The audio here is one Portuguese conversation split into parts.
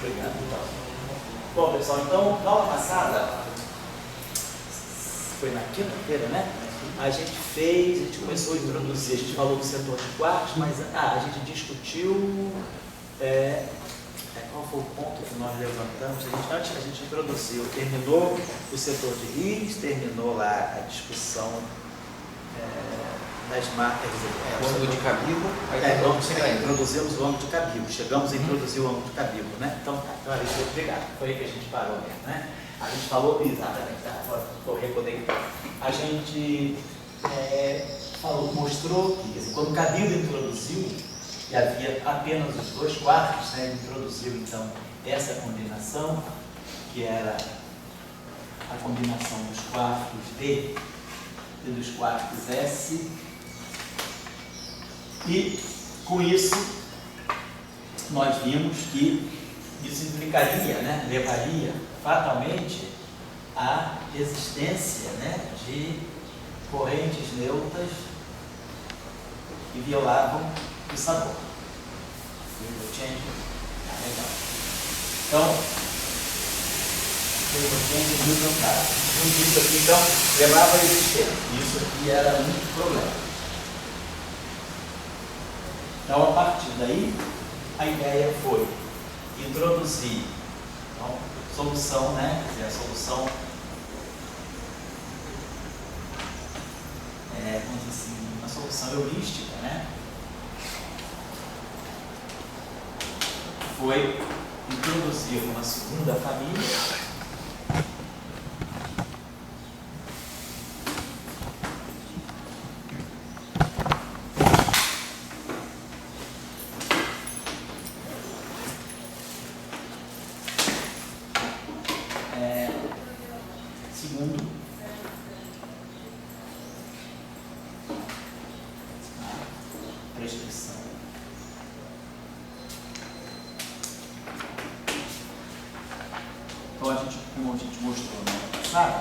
Obrigado, então. Bom, pessoal, então, na aula passada, foi na quinta-feira, né? A gente começou a introduzir, a gente falou do setor de quartos, mas a gente discutiu qual foi o ponto que nós levantamos. Antes a gente introduziu, terminou o setor de rios, terminou lá a discussão das marcas. O ângulo de Cabibo, introduzimos o ângulo de Cabibo, chegamos a introduzir o ângulo de Cabibo, né? Então, obrigado, foi aí que a gente parou mesmo, né? A gente falou exatamente, tá? Agora estou reconectando. A gente mostrou que, quer dizer, quando o Cabibo introduziu, e havia apenas os 2 quartos, né? Ele introduziu então essa combinação, que era a combinação dos quartos D e dos quartos S. E com isso nós vimos que isso implicaria, né, levaria fatalmente à existência, né, de correntes neutras que violavam o sabor. Legal. Então, isso aqui então levava a existência. Isso aqui era um problema. Então, a partir daí, a ideia foi introduzir solução, né? Quer dizer, a solução, vamos dizer assim, uma solução heurística, né? Foi introduzir uma segunda família.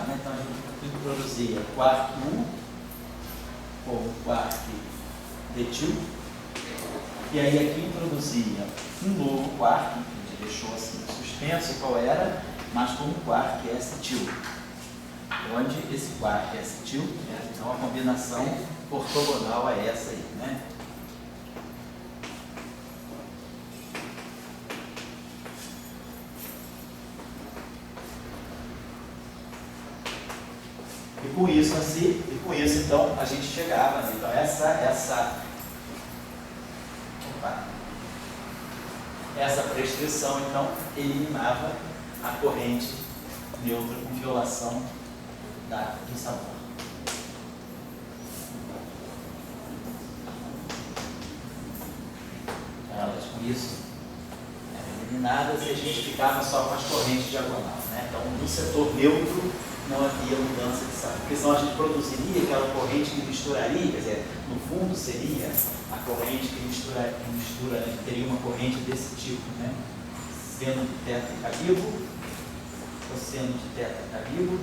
Então a gente introduzia quarto U como quarto detil, e aí aqui introduzia um novo quarto, que a gente deixou assim suspenso, qual era, mas como quarto S-til, onde esse quarto S-til é então a combinação ortogonal a essa aí, né? E com isso, assim, então, a gente chegava, né? Então, essa prescrição, então, eliminava a corrente neutra com violação do sabor. Elas, com isso, eram eliminadas e a gente ficava só com as correntes diagonal, né? Então, no setor neutro, não havia mudança de sabor, porque senão a gente produziria aquela corrente que misturaria, quer dizer, no fundo seria a corrente que mistura, teria uma corrente desse tipo, né? Seno de teta e Cabibo, cosseno de teta e Cabibo,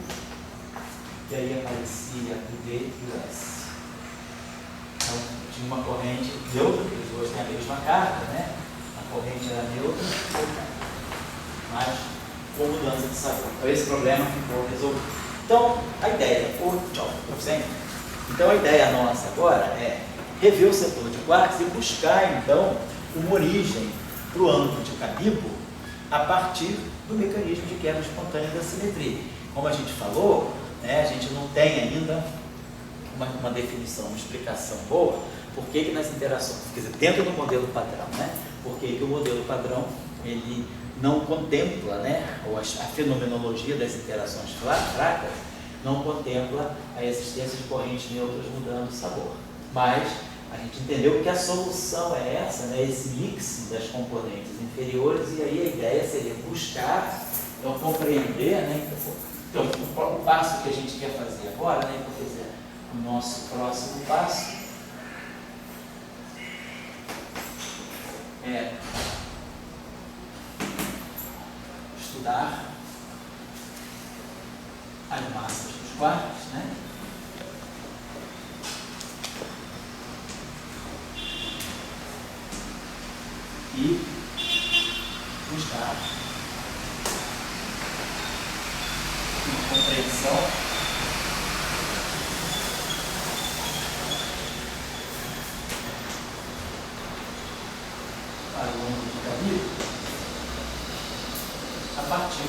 e aí aparecia o D e o S. Então, tinha uma corrente neutra, porque os dois têm a mesma carga, né? A corrente era neutra, mas com mudança de sabor. Então esse problema ficou resolvido. Então a ideia, então a ideia nossa agora é rever o setor de quartos e buscar então uma origem para o ângulo de Cabibo a partir do mecanismo de quebra espontânea da simetria. Como a gente falou, né, a gente não tem ainda uma definição, uma explicação boa, por que nas interações, quer dizer, dentro do modelo padrão, né, por que o modelo padrão ele não contempla, né, ou a fenomenologia das interações fracas não contempla a existência de correntes neutras mudando o sabor. Mas a gente entendeu que a solução é essa, né, esse mix das componentes inferiores, e aí a ideia seria buscar, então, compreender, né, então o passo que a gente quer fazer agora, né, quer dizer, o nosso próximo passo é estudar as massas dos quartos, né? E buscar de compreensão. Para o ângulo de Gabi, a partir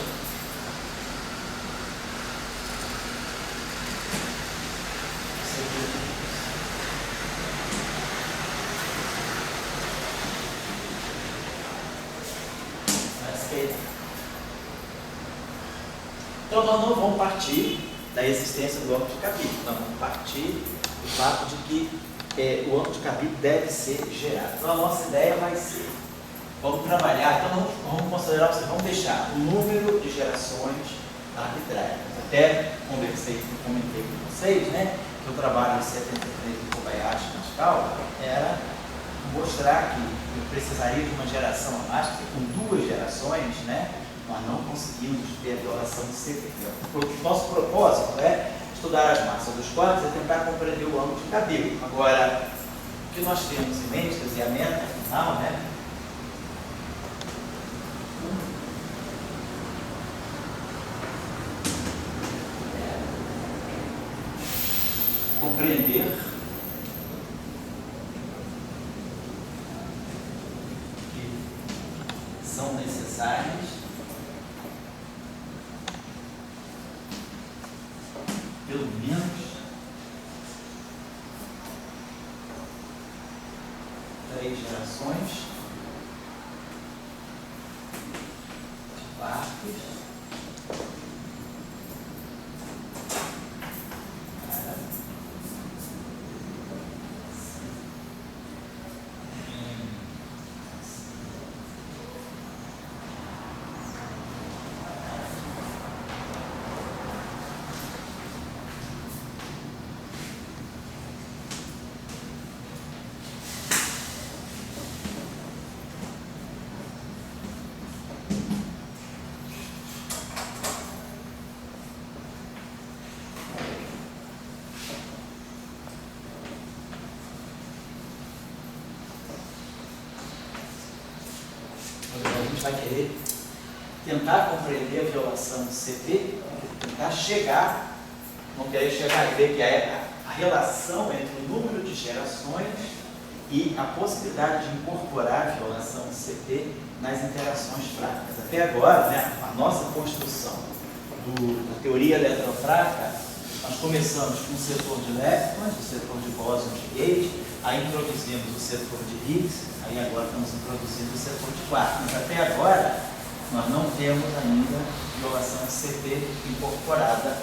então nós não vamos partir da existência do ângulo de Cabib, nós vamos partir do fato de que o ângulo de Cabib deve ser gerado. Então a nossa ideia vai ser, vamos trabalhar, então vamos considerar, vamos deixar o número de gerações arbitrárias. Até comentei com vocês, né, que o trabalho de 73 do Kobayashi Pascal era mostrar que eu precisaria de uma geração a mais, porque com 2 gerações, né, nós não conseguimos ter a violação de CP. O nosso propósito é estudar as massas dos corpos e tentar compreender o ângulo de cabelo. Agora, o que nós temos em mente, quer dizer, a meta final, né, compreender que são necessárias pelo menos 3 gerações de partes vai querer tentar compreender a violação do CP, tentar chegar, não querer chegar e ver que a relação entre o número de gerações e a possibilidade de incorporar a violação do CP nas interações práticas. Até agora, né, a nossa construção da teoria eletrofrática, nós começamos com o setor de leptons, o setor de bósons de Gauge, aí introduzimos o setor de Higgs, aí agora estamos introduzindo o setor de quark. Mas até agora, nós não temos ainda violação de CP incorporada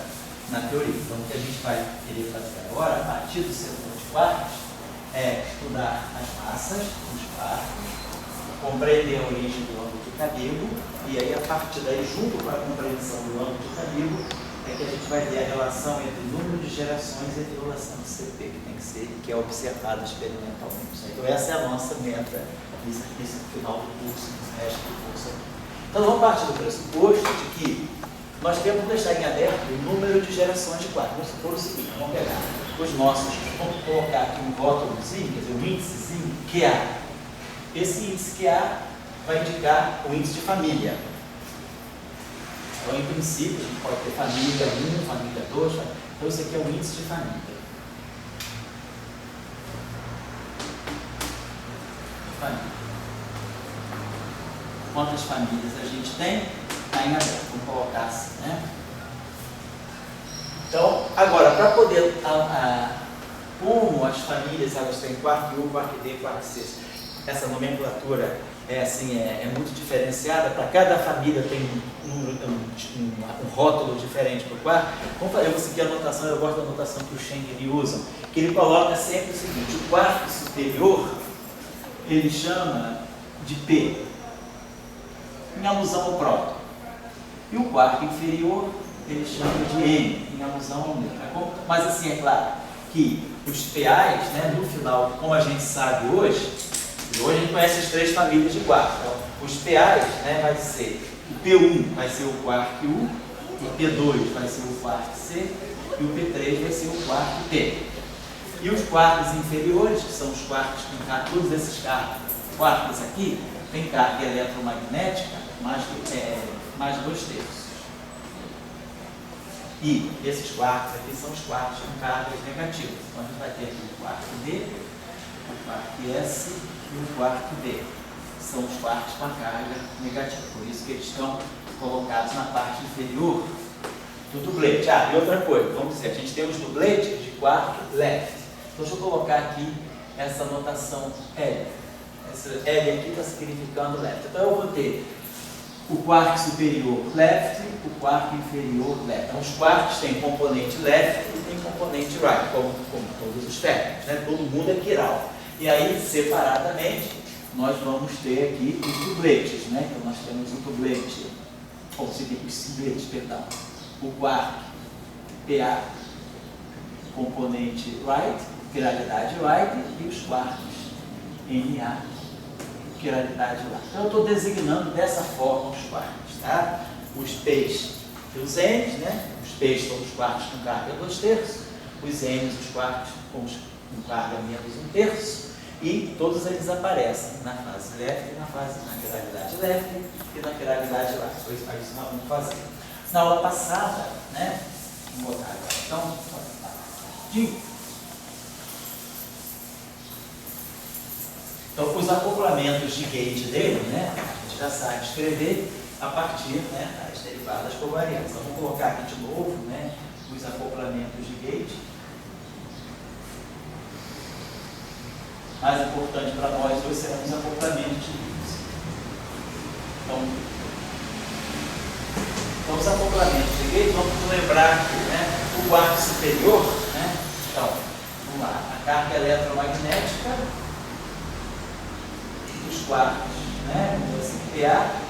na teoria. Então, o que a gente vai querer fazer agora, a partir do setor de quarks, é estudar as massas dos quarks, compreender a origem do ângulo de cabelo, e aí, a partir daí, junto com a compreensão do ângulo de cabelo, é que a gente vai ver a relação entre o número de gerações e a violação do CP, que tem que ser, que é observada experimentalmente. Então, essa é a nossa meta nesse final do curso, nesse resto do curso aqui. Então, vamos partir do pressuposto de que nós temos que deixar em aberto o número de gerações de quark. Vamos supor o seguinte, vamos pegar os nossos, vamos colocar aqui um rótulozinho, quer dizer, um índicezinho QA. Esse índice QA vai indicar o índice de família. Então, em princípio, a gente pode ter família 1, família 2, então isso aqui é o índice de família. Quantas famílias a gente tem? Está em aberto, vamos colocar assim, né? Então, agora, para poder, como as famílias elas têm quark U, quark D, quark C, essa nomenclatura é muito diferenciada, para cada família tem um rótulo diferente para o quark. Eu vou seguir a anotação, eu gosto da anotação que o Schenck e ele usam, que ele coloca sempre o seguinte: o quark superior ele chama de P, em alusão ao próton, e o quark inferior ele chama de N, em alusão ao neutro. Mas assim, é claro que os PAs, né, no final, como a gente sabe hoje a gente conhece as 3 famílias de quark. Então, os PAs, né, vai ser o P1 vai ser o quark U, o P2 vai ser o quark C e o P3 vai ser o quark T. E os quarks inferiores, que são os quarks com todos esses quarks aqui, tem carga eletromagnética mais 2/3. E esses quartos aqui são os quartos com cargas negativas. Então a gente vai ter aqui o quarto D, o quarto S e o quarto D. São os quartos com a carga negativa. Por isso que eles estão colocados na parte inferior do dublete. E outra coisa, vamos dizer, a gente tem os dubletes de quarto left. Então deixa eu colocar aqui essa notação L. Essa L aqui está significando left. Então eu vou ter o quarto superior left, o quarto inferior left. Então os quartos têm componente left e tem componente right, como todos os técnicos, né? Todo mundo é quiral. E aí, separadamente, nós vamos ter aqui os dubletes, né? Então nós temos o dublete, ou seja, os dubletes, perdão. O quarto PA, componente right, quiralidade right, e os quartos NA, quiralidade lá. Então eu estou designando dessa forma os quartos, tá? Os P's e os N's, né? Os P's são os quartos com carga 2/3, os N's os quartos com carga menos 1/3, e todos eles aparecem na fase left e na quiralidade left e na quiralidade right. Foi isso que nós vamos fazer. Na aula passada, né? Vamos botar agora. Então, Então, os acoplamentos de gate dele, né, a gente já sabe escrever a partir, né, das derivadas covariantes. Então, vamos colocar aqui de novo, né, os acoplamentos de gate. Mais importante para nós hoje serão os acoplamentos de Gibbs. Então, os acoplamentos de gate, vamos lembrar aqui, né, o quarto superior, né, então, vamos lá, a carga eletromagnética, os quartos, né, assim, PA,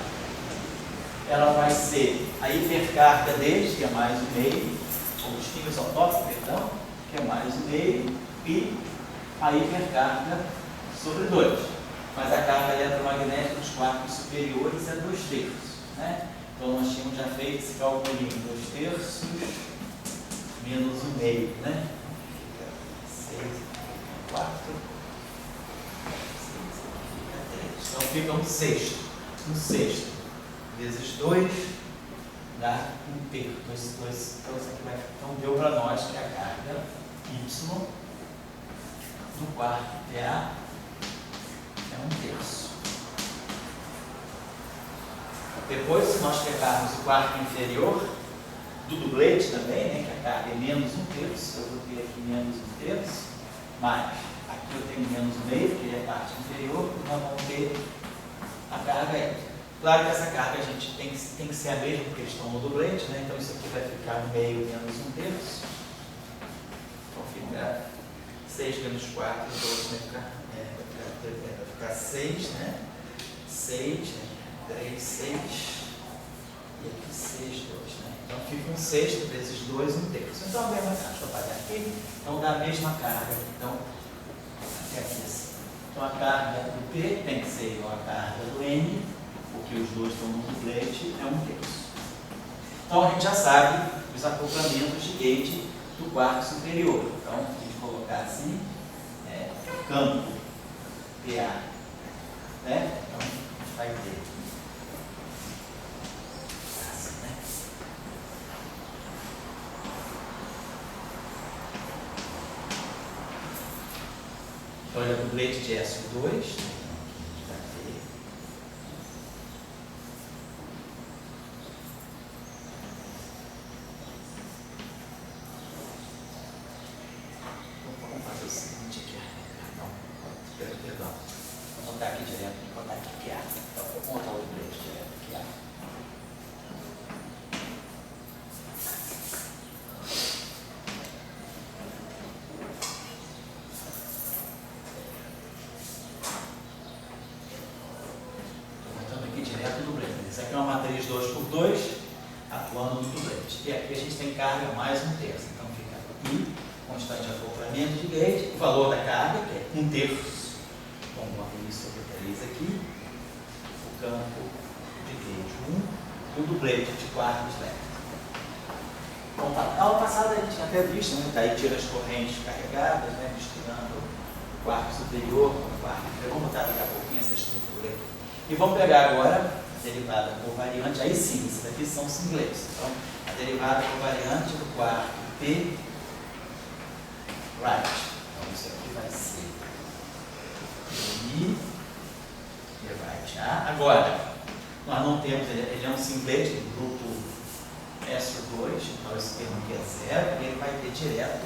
ela vai ser a hipercarga deles, que é mais o meio, ou espinho isotópico, perdão, que é mais o meio, e a hipercarga sobre 2. Mas a carga eletromagnética dos quartos superiores é 2/3, né? Então nós tínhamos já feito esse cálculo em 2/3 menos o meio, né? Fica 6, 4. Então fica 1/6. 1/6 vezes 2 dá 1/3. Então isso aqui vai. Então deu para nós que a carga Y do quarto PA é 1/3. Depois, se nós pegarmos o quarto inferior do dublete também, né, que a carga é menos 1/3, eu vou ter aqui menos 1/3, mais aqui eu tenho menos o meio, que é a parte inferior, e nós vamos ter a carga elétrica. Claro que essa carga a gente tem que ser a mesma, porque eles estão no dublete, né? Então isso aqui vai ficar no meio menos 1/3. Então fica 6 menos 4, 12 vai ficar 6, né? 6, 3, 6, e aqui 6, 2, né? Então fica 1/6 vezes 2, 1/3. Então a mesma carga, deixa eu apagar aqui, então dá a mesma carga. Então, aqui assim. Então a carga do P tem que ser igual à carga do N, porque os dois estão no dublete, é 1/3. Então a gente já sabe os acoplamentos de gate do quarto superior. Então, a gente colocar assim, campo PA, né? Então a gente vai ter assim, né? Então olha o dublete de SO2. Isso aqui é uma matriz 2x2, atuando no dublete. E aqui a gente tem carga mais 1/3. Então fica I, constante de acoplamento de gate, o valor da carga, que é 1/3. Então, bota isso sobre 3 aqui. O campo de gate 1 e o dublete de quartos leve. Então, tá. Na aula passada a gente tinha até visto, né? Daí tira as correntes carregadas, né? Misturando quarto superior com quarto inferior. Vamos botar daqui a pouquinho essa estrutura aqui. E vamos pegar agora derivada covariante, aí sim, esses daqui são singletos. Então, a derivada covariante do quarto P right. Então, isso aqui vai ser I e right. Agora, nós não temos, ele é um singlet do grupo SO2, então esse termo aqui é zero, e ele vai ter direto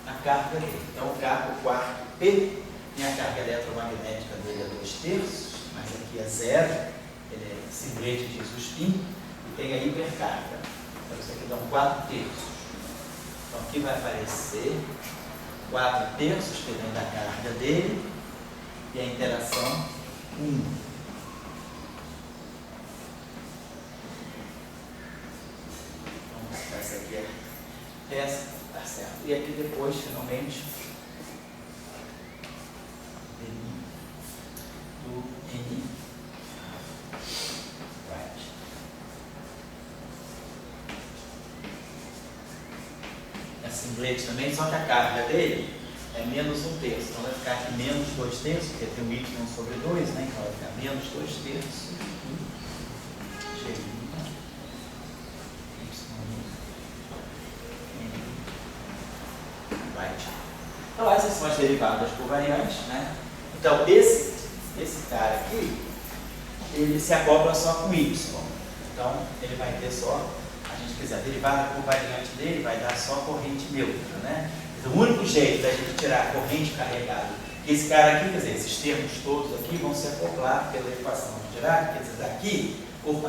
a carga dele. Então, o quarto P, e a carga eletromagnética dele é 2/3, mas aqui é zero, ele é singlet de isospin, e tem a hipercarga. Então, isso aqui dá um 4/3. Então, aqui vai aparecer 4/3, que vem da carga dele, e a interação 1. Então, essa aqui é essa, tá certo. E aqui depois, finalmente, do N right. É singlet também, só que a carga dele é menos 1/3. Então vai ficar aqui menos 2/3, porque tem o y sobre 2, né? Então vai ficar menos 2/3. Right. Então essas são as derivadas covariantes, né? Então esse cara aqui, ele se acopla só com y. Então ele vai ter só, a gente quiser, a derivada covariante dele vai dar só corrente neutra, né? Então, o único jeito da gente tirar a corrente carregada, esse cara aqui, quer dizer, esses termos todos aqui vão se acoplar pela equação de Dirac, quer dizer, daqui,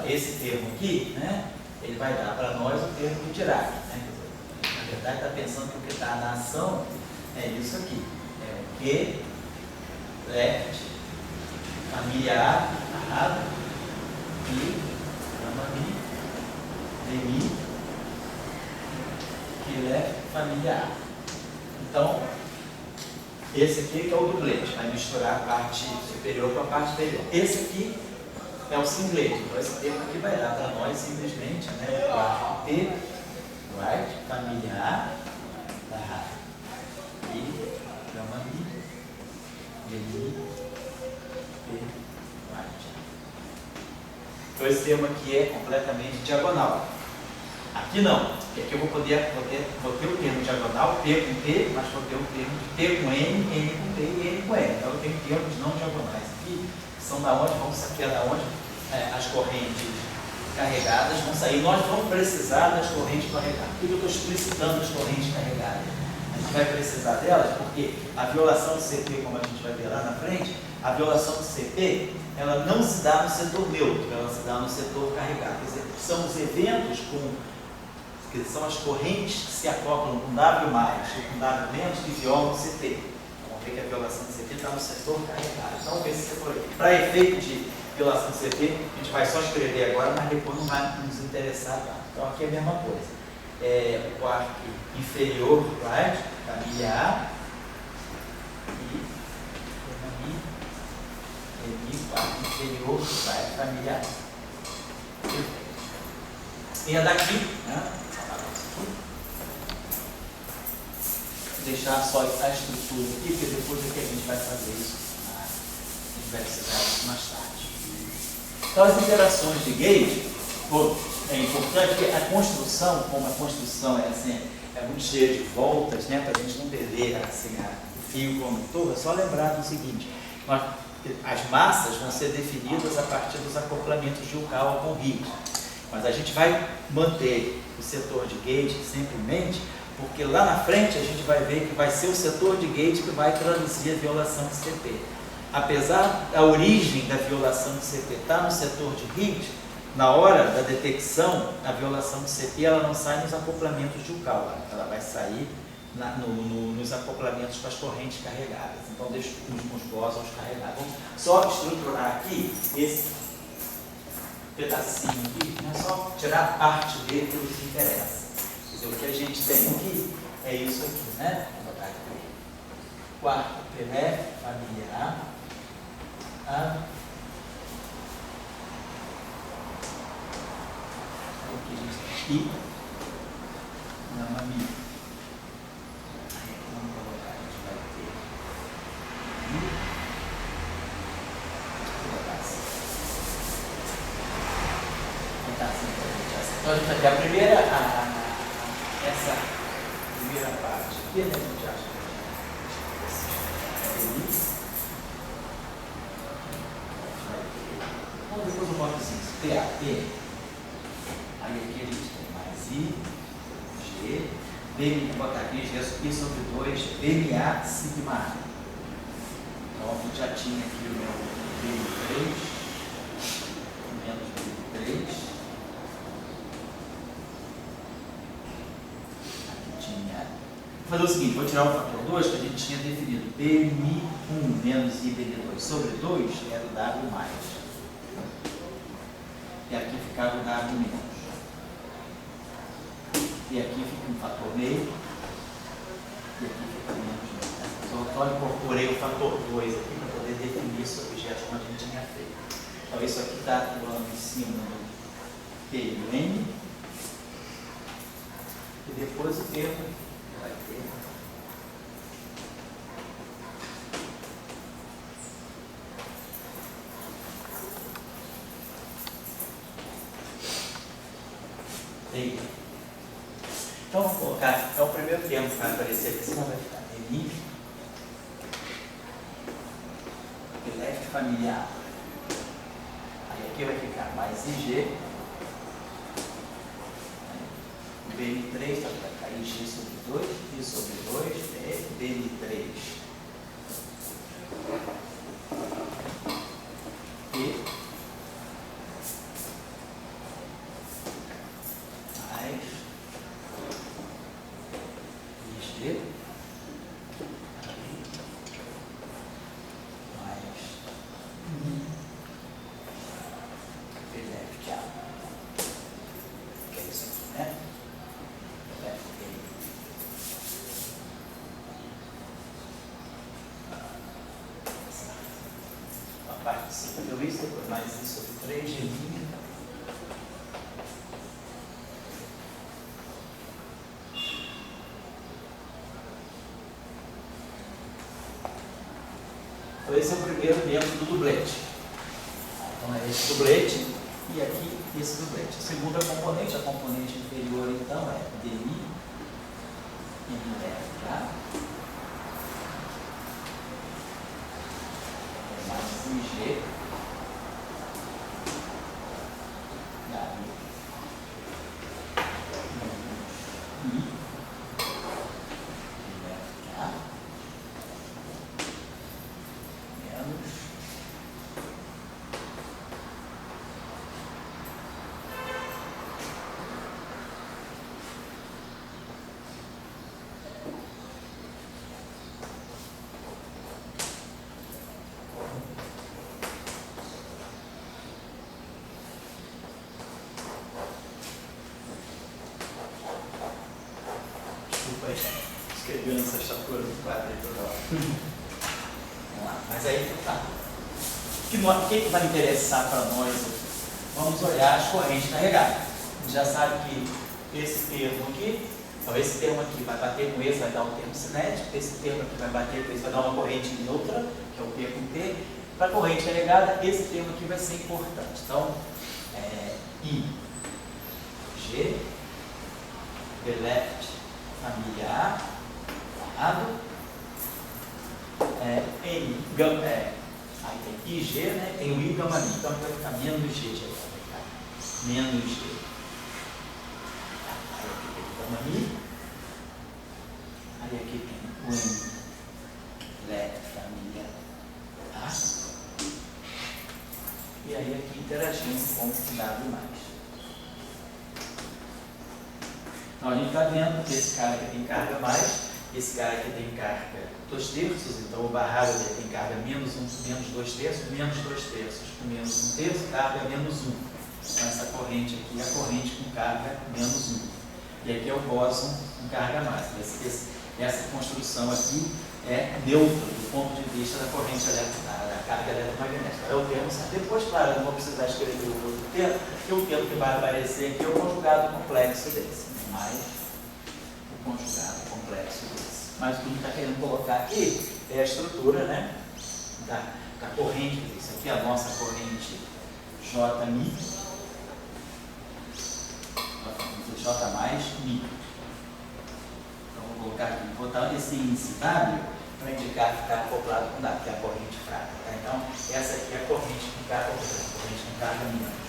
esse termo aqui, né? Ele vai dar para nós o termo de Dirac, né? Na verdade, está pensando que o que está na ação é isso aqui. É o Q, left, família A, I, gama Mi, demi, Q, left, família A. Então, esse aqui que é o dublete, vai misturar a parte superior com a parte inferior. Esse aqui é o singlet, então esse termo aqui vai dar para nós simplesmente, né, o quarto P, right, família A, da I, gama Mi, demi, P, right. Então esse termo aqui é completamente diagonal. Aqui não, porque aqui eu vou ter o termo diagonal, P com P, mas vou ter o termo de P com N, N com P e N com N. Então eu tenho termos não diagonais aqui, que são da onde, vamos saber da onde as correntes carregadas vão sair. Nós vamos precisar das correntes carregadas. Por que eu estou explicitando as correntes carregadas? A gente vai precisar delas porque a violação do CP, como a gente vai ver lá na frente, a violação do CP, ela não se dá no setor neutro, ela se dá no setor carregado. Quer dizer, são os eventos que são as correntes que se acoplam com W+, ou com W- que violam o CP. Vamos ver que a violação do CP está no setor carregado. Então, esse setor aqui, para efeito de violação do CP, a gente vai só escrever agora, mas depois não vai nos interessar tanto. Então, aqui é a mesma coisa. O quarto inferior, right, família A, e quarto inferior, right, família A. E a daqui, né? Deixar só a estrutura aqui, porque depois é que a gente vai fazer isso. A gente vai precisar disso mais tarde. Então, as interações de gate, é importante que a construção, como a construção é muito cheia de voltas, né, para a gente não perder assim, o fio condutor, é só lembrar do seguinte: as massas vão ser definidas a partir dos acoplamentos de Yukawa com Higgs. Mas a gente vai manter o setor de gate sempre em mente, porque lá na frente a gente vai ver que vai ser o setor de gate que vai traduzir a violação do CP. Apesar da origem da violação do CP estar no setor de Higgs, na hora da detecção, a violação do CP ela não sai nos acoplamentos de Yukawa, ela vai sair nos acoplamentos com as correntes carregadas. Então, deixa os bósons carregados. Vamos só estruturar aqui esse pedacinho aqui, é só tirar a parte dele que nos interessa. Quer dizer, o que a gente tem aqui é isso aqui, né? Vou botar aqui. Quarto PF, família A. Aqui a gente tem I, gama Mi. Aí aqui vamos colocar, a gente vai ter I. Vou botar assim. Então a gente vai ter a primeira, essa primeira parte aqui, né? A gente acha então depois eu boto assim, PAP. Aí aqui a gente tem mais I, G, B, vou botar aqui G sobre 2, BMA sigma A. Então a gente já tinha aqui o meu BM3, menos BM3. Vou fazer o seguinte, vou tirar o fator 2 que a gente tinha definido. BMI1 menos IBN2 sobre 2 era o W mais. E aqui ficava o W menos. E aqui fica um fator meio. E aqui fica menos. Então eu só incorporei o fator 2 aqui para poder definir esse objeto como a gente tinha feito. Então isso aqui está atuando em cima do PN. E depois o termo vai ter. Então vamos colocar, é o primeiro termo que vai aparecer aqui, senão vai ficar MI, left familiar. Aí aqui vai ficar mais IG, o BN3 vai ficar IG sobre 2, I sobre 2, é BN3. E eu isso depois mais isso sobre 3 de linha. Então esse é o primeiro membro do dublete. Então é esse dublete e aqui esse dublete. A segunda componente, a componente inferior então é DI MLK mais IG escrevendo essa estatura do quadro aí toda hora. Vamos lá, mas aí tá. O que vai interessar para nós? Vamos olhar as correntes carregadas. A gente já sabe que esse termo aqui, então esse termo aqui vai bater com esse, vai dar um termo cinético, esse termo aqui vai bater com esse, vai dar uma corrente neutra, que é o P com T. Para a corrente carregada, esse termo aqui vai ser importante. Então, I, G, the left familiar, aí tem IG, né? Tem o I gama mi, então vai ficar menos G, vai ficar menos G. Aí aqui tem o gama mi, aí aqui tem o M, left família A, e aí aqui interagindo com o W mais. Então a gente está vendo que esse cara aqui tem carga mais, esse cara aqui tem carga 2 terços, então o barrado dele tem carga menos 2 terços, menos 2 terços, com menos 1 terço, carga menos 1. Então essa corrente aqui é a corrente com carga menos 1. E aqui é o bóson com carga mais. Essa construção aqui é neutra do ponto de vista da corrente da carga eletromagnética. É o termo certo. Depois, claro, eu não vou precisar escrever o outro termo, porque o termo que vai aparecer aqui é o conjugado complexo desse. Mais o conjugado complexo desse. Mas o que a gente está querendo colocar aqui é a estrutura, né, da corrente. Isso aqui é a nossa corrente Jmi. J mais Mi. Então vou colocar aqui, vou botar esse índice W para indicar que está acoplado com W, que é a corrente fraca. Tá? Então, essa aqui é a corrente com carga, menos.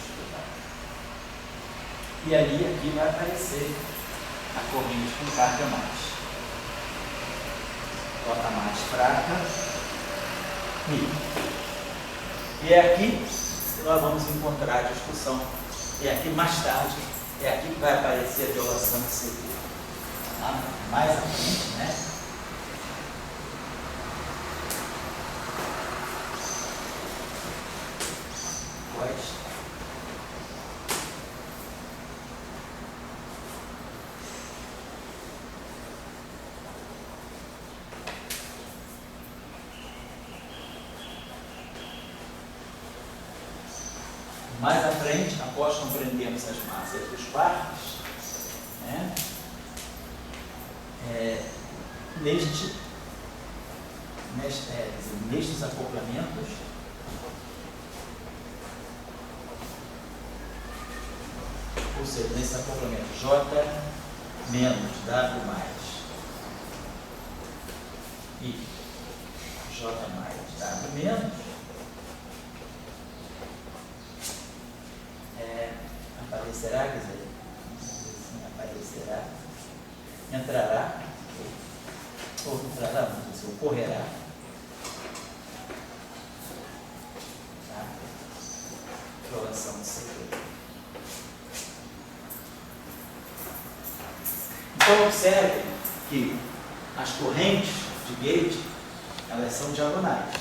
E aí aqui vai aparecer a corrente com carga mais. J mais fraca, Mi. E é aqui que nós vamos encontrar a discussão. É aqui mais tarde, é aqui que vai aparecer a violação de setor. Tá? Mais à frente, né? Mais à frente, após compreendermos as massas dos quartos, né, nestes acoplamentos, ou seja, nesse acoplamento J menos W mais e J mais W menos, aparecerá, quer dizer, assim, aparecerá, entrará, ou entrará, vamos dizer, ocorrerá, tá? Violação de setor. Então, observe que as correntes de gate, elas são diagonais,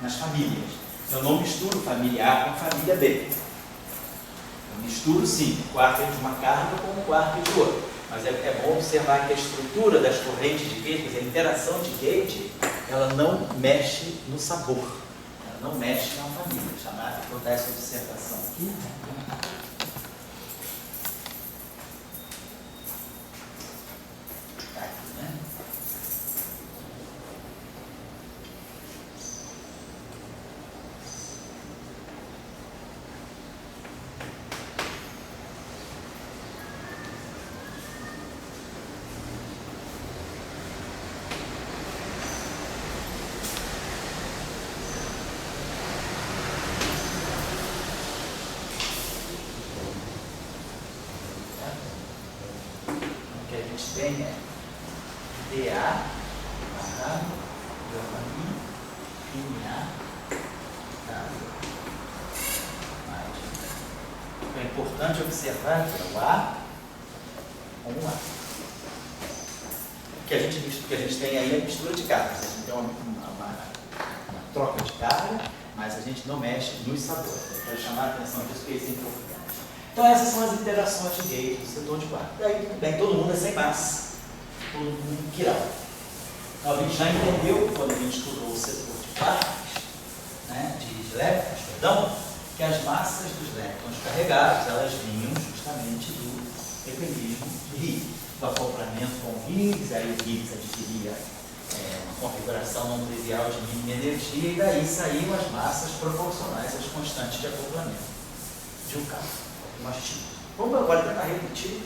nas famílias. Eu não misturo família A com família B. Eu misturo, sim, o quarto de uma carga com o quarto de outra. Mas é bom observar que a estrutura das correntes de gate, quer dizer, a interação de gate, ela não mexe no sabor. Ela não mexe na família. Vou dar essa observação aqui. Tem DA barra NA. É importante observar que é o A com o A. O que a gente tem aí é a mistura de cargas. A gente tem uma troca de carga, mas a gente não mexe nos sabores. Para chamar a atenção disso, porque isso é importante. Então essas são as interações de gate do setor de quarto. Daí tudo bem, todo mundo é sem massa, todo mundo quiral. Então, a gente já entendeu, quando a gente estudou o setor de quartos, né, de elétrons, perdão, que as massas dos elétrons carregados, elas vinham justamente do mecanismo de Higgs, do acoplamento com o Higgs, aí o Higgs adquiria uma configuração não trivial de mínima energia, e daí saíam as massas proporcionais às constantes de acoplamento de um campo. Vamos agora tentar repetir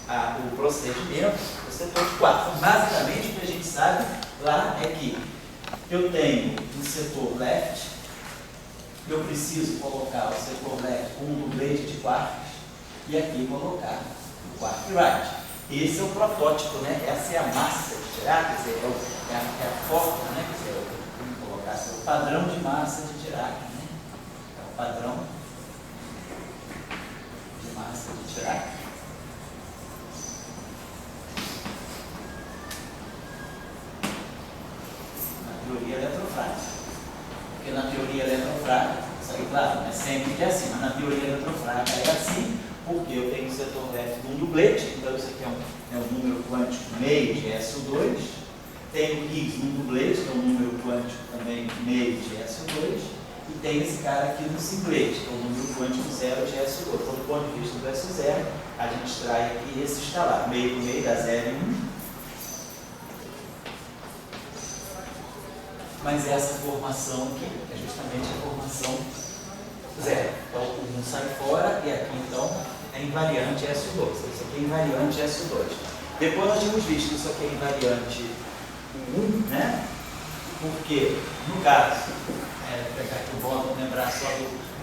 o procedimento do setor de quarto. Então, basicamente, o que a gente sabe lá é que eu tenho no setor left, eu preciso colocar o setor left com um dublete de quartos e aqui colocar o quarto right. Esse é o protótipo, né? Essa é a massa de Dirac, quer dizer, é a forma, né? Quer dizer, vamos colocar assim, o padrão de massa de Dirac, né? É o padrão massa de Dirac. Na teoria eletrofrágica. Porque na teoria eletrofrágica, isso aí, claro, não é sempre que é assim, mas na teoria eletrofrágica é assim, porque eu tenho o setor left de um dublete, então isso aqui é um número quântico meio de SO2, tenho o Higgs num dublete, que é um número quântico também meio de SO2, e tem esse cara aqui no simplete, que é o número quântico zero de SO2. Então, do ponto de vista do SO0, a gente extrai aqui esse escalar, meio por meio dá 0 e 1. Mas essa formação aqui é justamente a formação zero. Então, o 1 sai fora e aqui, então, é invariante SO2. Isso aqui é invariante SO2. Depois nós tínhamos visto que isso aqui é invariante 1, né? Porque, no caso, vou pegar aqui o bolo, vamos lembrar só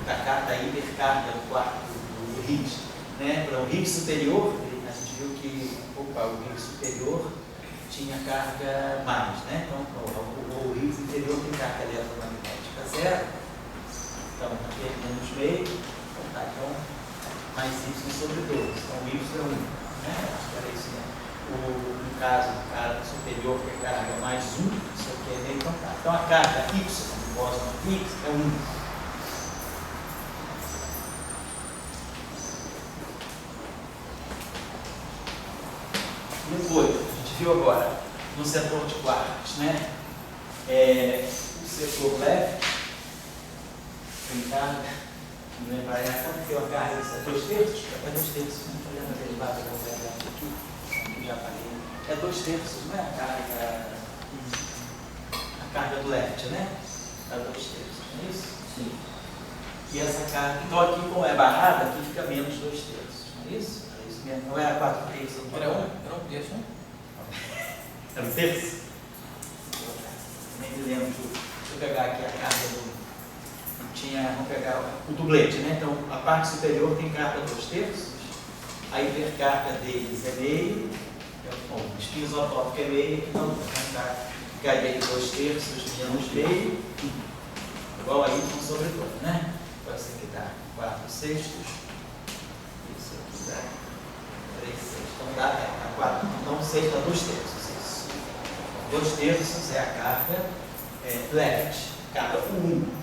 da carga hipercarga do quarto do Higgs, né? Para o Higgs superior, a gente viu que o Higgs superior tinha carga mais, né? Então, o Higgs inferior tem carga eletromagnética 0. Então, aqui é menos meio. Então, mais Y sobre 12. Então, o Y é 1. Né? Acho que era isso mesmo. No caso do cara superior, que é carga mais 1, isso aqui é meio contrário. Então, a carga Y, no bóson Higgs, é 1. Depois, a gente viu agora, no setor de quarks, né? O setor leve tem carga, não lembrar quanto que é a carga desse setor? 2 terços? É 2 terços, não estou olhando a derivada da carga aqui, que já falei. É 2 terços, não é a carga do left, né? É 2 terços, não é isso? Sim. E essa carga, então aqui como é barrada, aqui fica menos 2 terços, não é isso? Não era 4 terços? Era 1 terço, né? Era 1 terço? Nem me lembro. Deixa eu pegar aqui a carga do... Vamos pegar o dublete, né? Então, a parte superior tem carga 2 terços, a hipercarga deles é meio, bom, o espinho isotópico é meio, então ficaria aí 2 terços menos meio, igual a Y sobre 2, né? Então, isso aqui dá 4 sextos, isso aqui dá 3 sextos, então dá 4, então 6 dá 2 terços, isso. 2 terços é a carga left, carga 1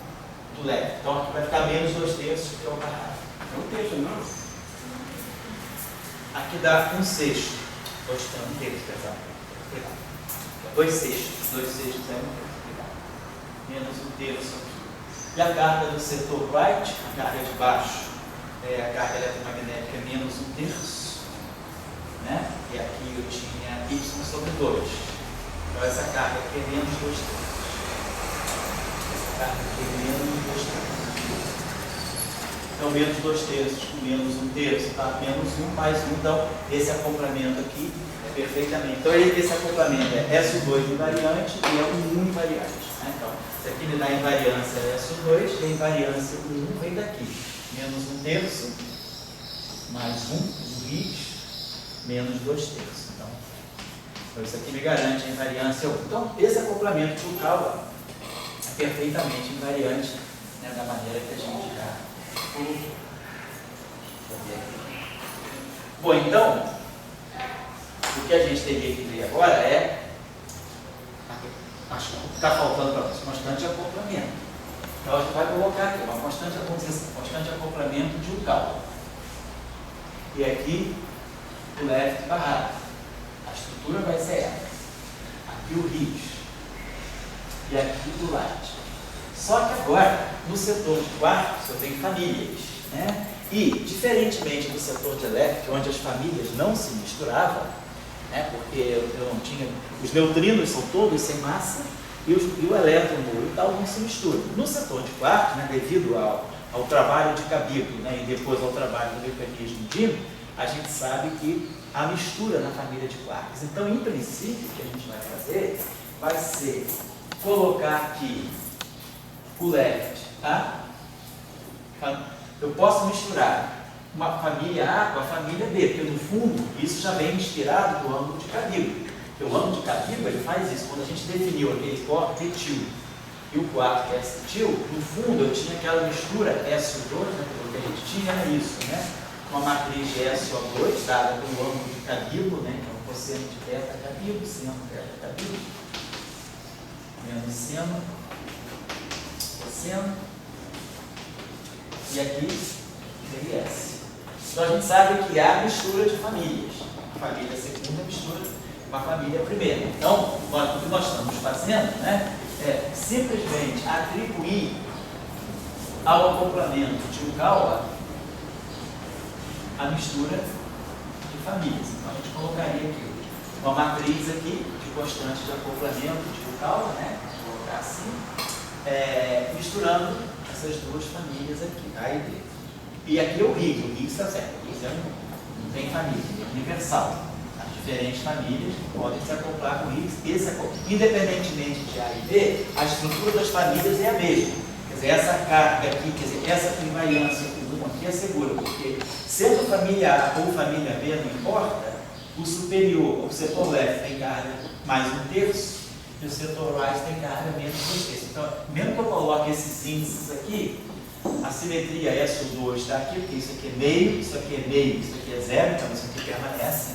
do left. Então aqui vai ficar menos 2 terços, que é o barrado. É 1 terço, não? Aqui dá 1 sexto. 1 terço, perdão. 2 sextos. 2 sextos é 1 terço. Menos 1 terço aqui. E a carga do setor right, a carga de baixo, a carga eletromagnética é menos 1 terço. Né? E aqui eu tinha Y sobre 2. Então essa carga aqui é menos 2 terços. Essa carga aqui é menos 2 terços. Então menos 2 terços com menos 1 terço, tá? Menos 1 mais 1, então esse acoplamento aqui é perfeitamente. Então esse acoplamento é SO2 invariante e é o 1 invariante. Né? Então, isso aqui me dá invariância SO2 e a invariância 1 vem daqui. Menos 1 terço mais 1, o Higgs, menos 2 terços. Então isso aqui me garante a invariância 1. Então, esse acoplamento local é perfeitamente invariante, né, da maneira que a gente já colocou. Bom, então, o que a gente teria que ver agora é, acho que está faltando para nós, constante acoplamento. Então, a gente vai colocar aqui uma constante acoplamento de um cálculo. E aqui, o left barrado. A estrutura vai ser essa. Aqui o Higgs. E aqui o light. Só que agora, no setor de quarks, eu tenho famílias. Né? E, diferentemente do setor de elétrico, onde as famílias não se misturavam, né? Porque eu não tinha... Os neutrinos são todos sem massa e o elétron e tal não se misturam. No setor de quarks, né, devido ao trabalho de Cabibbo, né, e depois ao trabalho do mecanismo Dino, a gente sabe que há mistura na família de quarks. Então, em princípio, o que a gente vai fazer vai ser colocar aqui o left, tá? Eu posso misturar uma família A com a família B, porque no fundo isso já vem inspirado do ângulo de Cabibbo. Porque o ângulo de Cabibbo ele faz isso. Quando a gente definiu aquele corpo etil e o quarto S-etil, no fundo eu tinha aquela mistura SO2, né? O que a gente tinha era isso, né? Uma matriz de SO2 dada pelo ângulo de Cabibbo, né? Então, cosseno de beta Cabibbo, seno beta Cabibbo, menos seno, cosseno, e aqui seria S. Então a gente sabe que há mistura de famílias. A família segunda mistura com a família primeira. Então, o que nós estamos fazendo, né, é simplesmente atribuir ao acoplamento de um Galois a mistura de famílias. Então a gente colocaria aqui uma matriz aqui de constantes de acoplamento de Galois, né? Vou colocar assim, misturando essas duas famílias aqui, A e B. E aqui é o Higgs está certo. O Higgs não tem família, é universal. As diferentes famílias podem se acoplar com o Higgs. Independentemente de A e B, a estrutura das famílias é a mesma. Quer dizer, essa carga aqui, quer dizer, essa invariância comum aqui é segura, porque sendo família A ou família B, não importa, o superior, o setor left, tem carga mais 1/3, e o setor right tem carga menos 2/3. Então, mesmo que eu coloque esses índices aqui, a simetria SO2 está aqui, porque isso aqui é meio, isso aqui é meio, isso aqui é zero, então isso aqui permanece.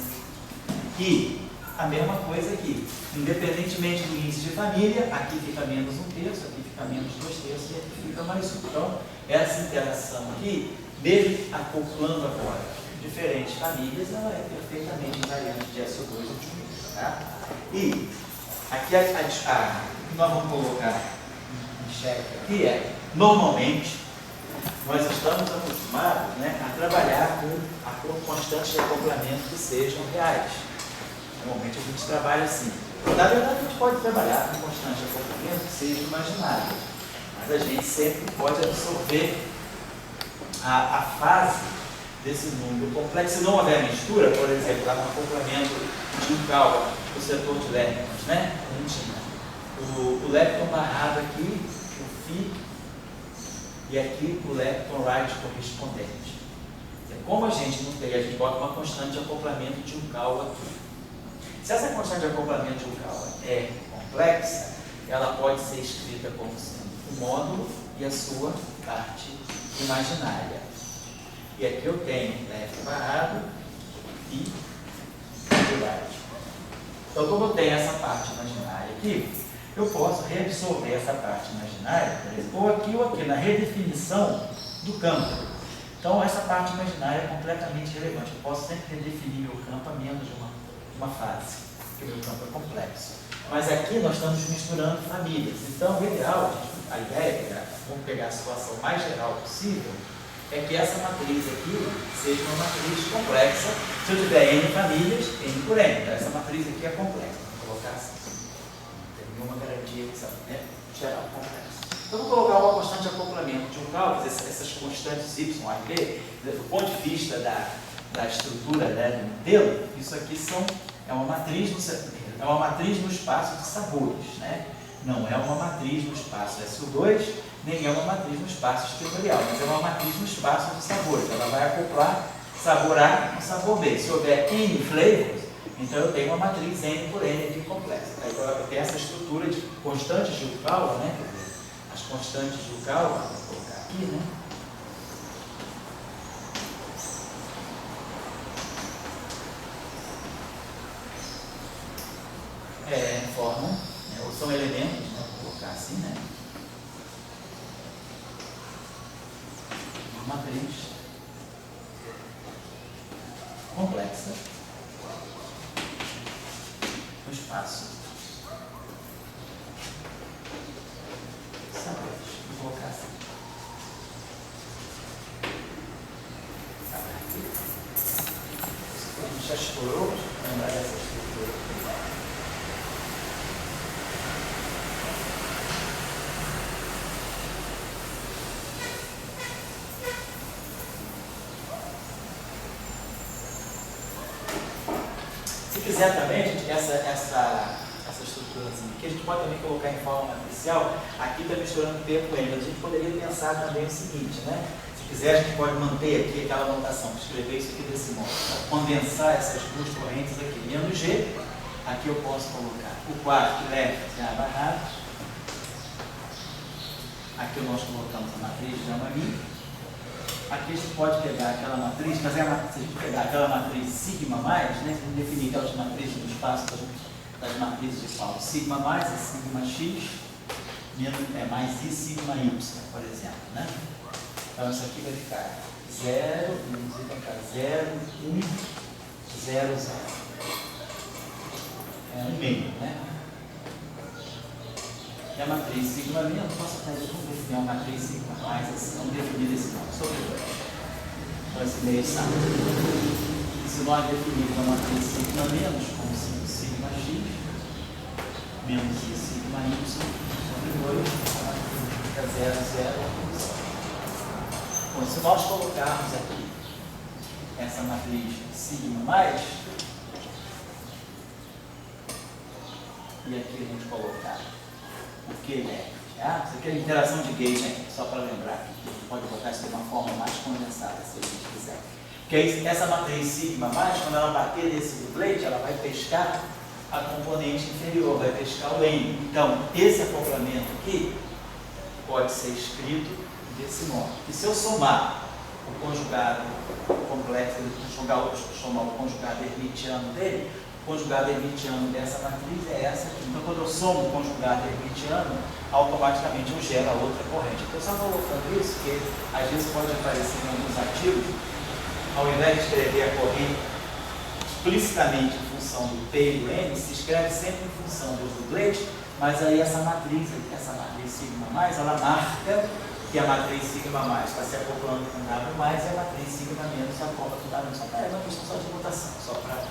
E a mesma coisa aqui, independentemente do índice de família, aqui fica menos 1/3, aqui fica menos 2/3 e aqui fica mais 1. Então, essa interação aqui, mesmo acoplando agora diferentes famílias, ela é perfeitamente invariante de SO2 e de ômega, tá? E aqui o que nós vamos colocar em xeque aqui é, normalmente, nós estamos acostumados, né, a trabalhar com constantes de acoplamento que sejam reais. Normalmente a gente trabalha assim. Na verdade, a gente pode trabalhar com constantes de acoplamento que sejam imaginários, mas a gente sempre pode absorver a fase desse número complexo. Se não houver mistura, por exemplo, lá no acoplamento de um cálculo, o setor de leptons, né? A gente tinha o lepton barrado aqui, o φ, e aqui o lepton right correspondente. Como a gente não tem, a gente bota uma constante de acoplamento de um cálculo aqui. Se essa constante de acoplamento de um cálculo é complexa, ela pode ser escrita como sendo o módulo e a sua parte imaginária. E aqui eu tenho left barrado e right. Então, como eu tenho essa parte imaginária aqui, eu posso reabsorver essa parte imaginária, por exemplo, ou aqui, na redefinição do campo. Então, essa parte imaginária é completamente relevante. Eu posso sempre redefinir meu campo a menos de uma fase, porque o meu campo é complexo. Mas aqui nós estamos misturando famílias. Então, o ideal, a ideia, vamos pegar a situação mais geral possível, é que essa matriz aqui seja uma matriz complexa. Se eu tiver N famílias, N por N. Então, essa matriz aqui é complexa. Vou colocar assim. Não tem nenhuma garantia que é geral complexa. Então, vou colocar uma constante de acoplamento de um cálculo, essas constantes Y e B, do ponto de vista da estrutura, né, do modelo, isso aqui é uma matriz no espaço de sabores, né? Não é uma matriz no espaço SO2, nem é uma matriz no espaço escritorial, mas é uma matriz no espaço de sabores. Ela vai acoplar sabor A com sabor B. Se houver N flavors, então eu tenho uma matriz N por N aqui complexa. Então eu tenho essa estrutura de constantes de Yukawa, né? Quer dizer, as constantes de Yukawa, vou colocar aqui, né? Formam, né, ou são elementos, né, vou colocar assim, né? Uma matriz complexa no espaço sabores. Vou colocar assim. A gente já explorou, lembrar dessa estrutura. Se quiser também, a gente, essa estrutura assim, que a gente pode também colocar em forma matricial, aqui está misturando P com N, mas a gente poderia pensar também o seguinte, né? Se quiser, a gente pode manter aqui aquela notação, escrever isso aqui desse modo, condensar essas duas correntes aqui, menos G, aqui eu posso colocar o quarto left já barrado, aqui nós colocamos a matriz de Amami. Aqui a gente pode pegar aquela matriz, se a gente pegar aquela matriz sigma mais, né, se a gente definir aquelas matrizes no espaço das matrizes de Paulo, sigma mais é sigma x, menos, mais i sigma y, por exemplo, né? Então isso aqui vai ficar 0, vai ficar 0, 1, 0, 0. É 1,5, né? E a matriz sigma menos, posso até definir uma matriz sigma mais assim, vamos definir esse nome, sobre o então esse meio sabe. E se nós definirmos uma matriz sigma menos, como sigma x, menos i sigma y, sobre 2, fica 0, 0, 1. Bom, se nós colocarmos aqui essa matriz sigma mais, e aqui vamos colocar o que é. Isso aqui é a interação de gauge, né? Só para lembrar aqui, a gente pode botar isso de uma forma mais condensada, se a gente quiser. Porque essa matriz sigma mais, quando ela bater nesse doublet, ela vai pescar a componente inferior, vai pescar o N. Então, esse acoplamento aqui pode ser escrito desse modo. E se eu somar o conjugado complexo, somar o conjugado hermitiano dele, o conjugado hermitiano dessa matriz é essa aqui. Então, quando eu somo o conjugado hermitiano, automaticamente eu gero a outra corrente. Então, só colocando isso, porque às vezes pode aparecer em alguns artigos, ao invés de escrever a corrente explicitamente em função do P e do N, se escreve sempre em função dos doubletes, mas aí essa matriz sigma mais, ela marca que a matriz sigma mais está se acoplando com W mais e a matriz sigma menos se acopla com W. Só é uma questão só de rotação, só para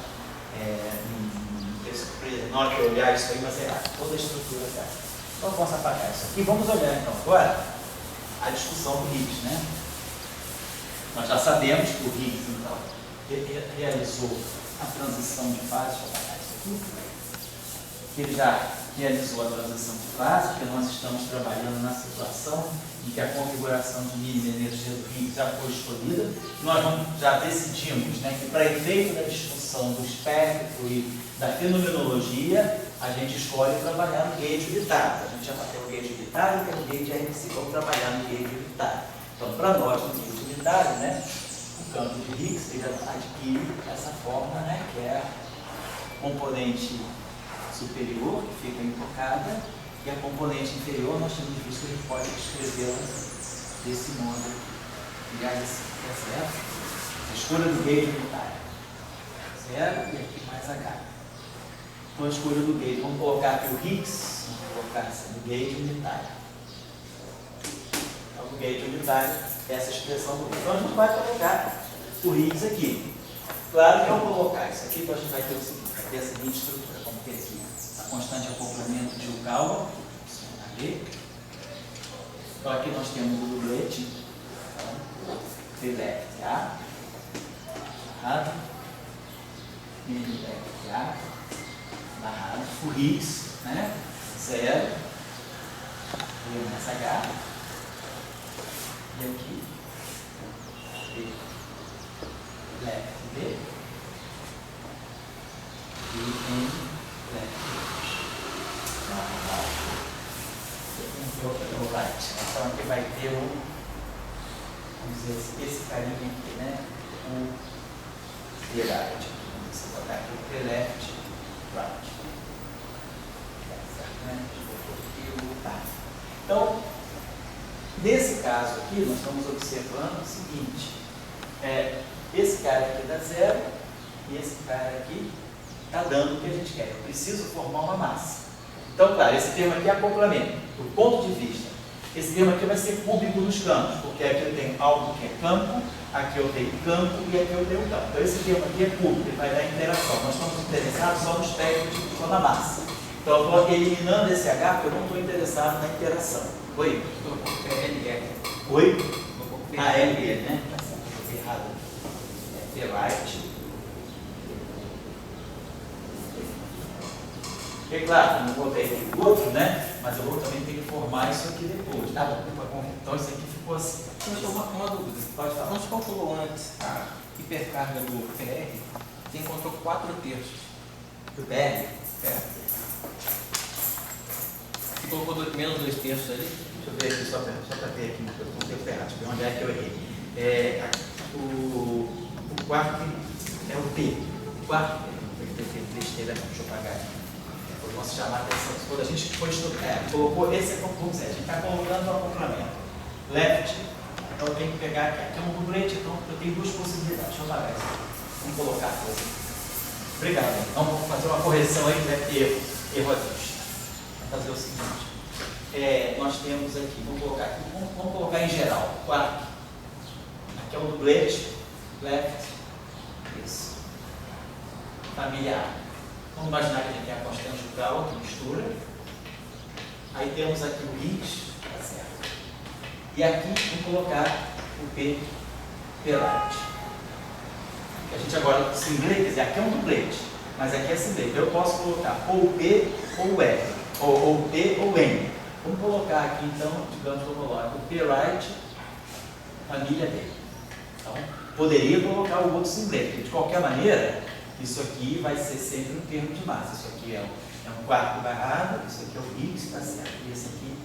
na hora que eu olhar isso aí, mas é toda a estrutura certa. Então eu posso apagar isso aqui. Vamos olhar então agora a discussão do Higgs, né? Nós já sabemos que o Higgs então realizou a transição de fase. Deixa eu apagar isso aqui. Ele já realizou a transição de fase, porque nós estamos trabalhando na situação em que a configuração de mínima energia do Higgs já foi escolhida. Nós já decidimos, né, que para efeito da discussão do espectro e da fenomenologia, a gente escolhe trabalhar no gauge unitário. A gente já bateu o gauge unitário, que é o gauge RMC. Vamos trabalhar no gauge unitário. Então, para nós, no gauge unitário, né, o campo de Higgs ele adquire essa forma, né, que é a componente superior, que fica intocada, e a componente inferior, nós temos visto que a gente pode escrevê-la desse modo. Aliás, é certo? A escolha do gauge unitário. 0 e aqui mais H. Então a escolha do gauge, vamos colocar aqui o Higgs, vamos colocar assim, o gauge unitário. Então o gauge unitário é essa expressão do Higgs. Então a gente vai colocar o Higgs aqui. Claro que ao colocar isso aqui, então a gente vai ter o seguinte, vai ter a seguinte estrutura, vamos ter aqui a constante acoplamento de Yukawa, então aqui nós temos o doublete, então, P-left A, barrado, N-left A, barrado, o Higgs, né, 0, E mais H, e aqui, B, left B, e N, left B. O right. Então aqui vai ter o, vamos dizer assim, esse carinha aqui, né? O right. Vamos botar aqui o P-left, right. Tá. Então, nesse caso aqui, nós estamos observando o seguinte: esse cara aqui dá 0 e esse cara aqui está dando o que a gente quer. Eu preciso formar uma massa. Então, claro, esse termo aqui é acoplamento. Do ponto de vista, esse termo aqui vai ser cúbico nos campos, porque aqui eu tenho algo que é campo, aqui eu tenho campo e aqui eu tenho campo. Então, esse termo aqui é cúbico, ele vai dar interação. Nós estamos interessados só no espectro, só na massa. Então, eu estou eliminando esse H, porque eu não estou interessado na interação. Oi? PLL. Oi? LL, né? Estou errado. É right. É claro, eu não botei aqui o outro, né? Mas eu vou também ter que formar isso aqui depois. Tá bom, então isso aqui ficou assim. Então, uma dúvida. Pode falar. Quando você calculou antes a hipercarga do PR, você encontrou 4 terços. Do PR? Você colocou menos 2 terços ali? Deixa eu ver aqui, só para ver aqui, eu não tenho ferrado, deixa eu ver onde é que eu errei. O quarto é o P. O quarto, deixa eu apagar aqui. Posso chamar a atenção, quando a gente foi estudar, colocou esse, vamos dizer, a gente está colocando o acoplamento. Left, então eu tenho que pegar aqui. Aqui é um doublete, então eu tenho duas possibilidades. Deixa eu apagar isso. Vamos colocar a coisa. Obrigado. Então vamos fazer uma correção aí, que deve ter erro ajuste. Vamos fazer o seguinte. Nós temos aqui, vamos colocar em geral, quarto. Aqui é o doublete, left, isso. Familiar. Vamos imaginar que a gente tem a constante de Gauss, que mistura. Aí temos aqui o Higgs, tá certo. E aqui vamos colocar o P right. A gente agora, o singlete, quer dizer, aqui é um duplete, mas aqui é singlete. Eu posso colocar ou P ou R, ou P ou N. Vamos colocar aqui, então, digamos que eu coloco o P right, família B. Então, poderia colocar o outro singlete, porque de qualquer maneira, isso aqui vai ser sempre um termo de massa. Isso aqui é um quarto barrado, isso aqui é o X, está certo. E esse aqui,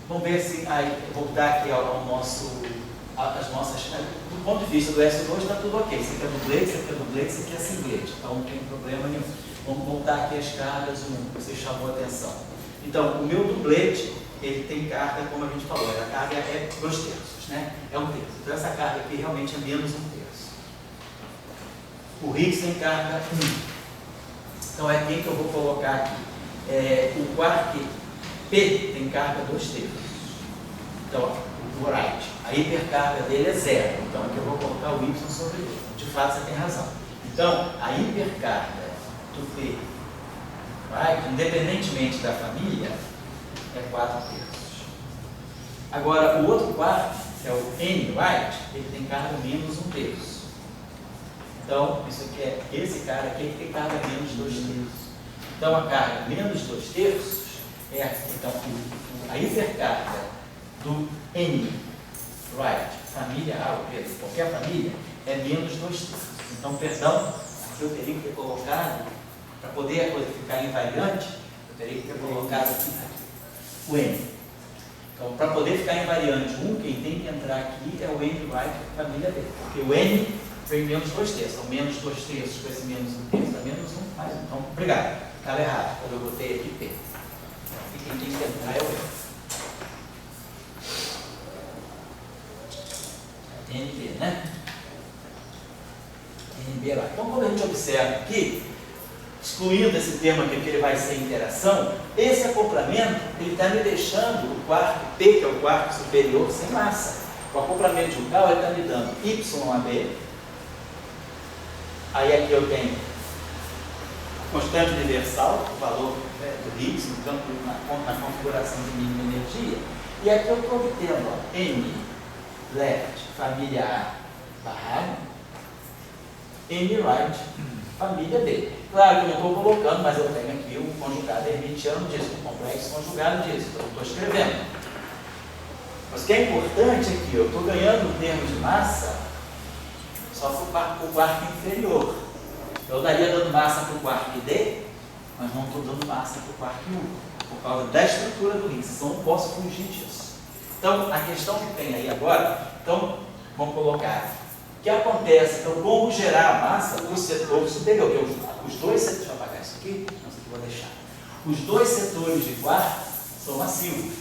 vamos ver se, voltar aqui ao nosso, as nossas, do ponto de vista do S2 está tudo ok. Isso aqui é duplete, isso aqui é duplete, isso aqui é singlete. Então não tem problema nenhum. Vamos voltar aqui as cargas 1, que você chamou a atenção. Então, o meu duplete, ele tem carga, como a gente falou, a carga é 2 terços, né? É 1 terço. Então essa carga aqui realmente é menos 1 terço. O Higgs tem carga 1. Então é quem que eu vou colocar aqui? O quark P tem carga 2 terços. Então, o right, a hipercarga dele é 0. Então aqui eu vou colocar o Y sobre ele. De fato, você tem razão. Então, a hipercarga do P, right, independentemente da família, é 4 terços. Agora, o outro quark, que é o N right, ele tem carga menos 1 terço. Então, isso aqui esse cara aqui tem carga menos 2 terços. Então, a carga menos 2 terços é aqui. Então, a hipercarga do N right, família A ou B, qualquer família, é menos 2 terços. Então, perdão, aqui eu teria que ter colocado, para poder a coisa ficar invariante, eu teria que ter colocado aqui o N. Então, para poder ficar invariante 1, quem tem que entrar aqui é o N right, família B. Porque o N vem menos 2 terços. Então, menos 2 terços com esse menos 1 terço dá menos 1 mais 1. Então, obrigado. Estava errado quando eu botei aqui P. E quem tem que entrar é o N. NB, né? NB lá. Então, quando a gente observa aqui, excluindo esse termo aqui que ele vai ser interação, esse acoplamento, ele está me deixando o quarto P, que é o quarto superior, sem massa. O acoplamento juncal, ele está me dando YAB. Aí aqui eu tenho a constante universal, o valor do Higgs no campo, na configuração de mínima energia. E aqui eu estou obtendo N left, família A barra N right, família B. Claro que eu não estou colocando, mas eu tenho aqui o conjugado hermitiano disso, o complexo conjugado disso, então eu estou escrevendo. Mas o que é importante aqui, eu estou ganhando em termos de massa só para o quark inferior. Eu daria dando massa para o quark D, mas não estou dando massa para o quark U, por causa da estrutura do Higgs, então não posso fugir disso. Então, a questão que tem aí agora, então, vamos colocar, o que acontece, então, como gerar a massa do setor superior, que os dois setores, deixa eu apagar isso aqui, não sei o que eu vou deixar, os dois setores de quark são massivos,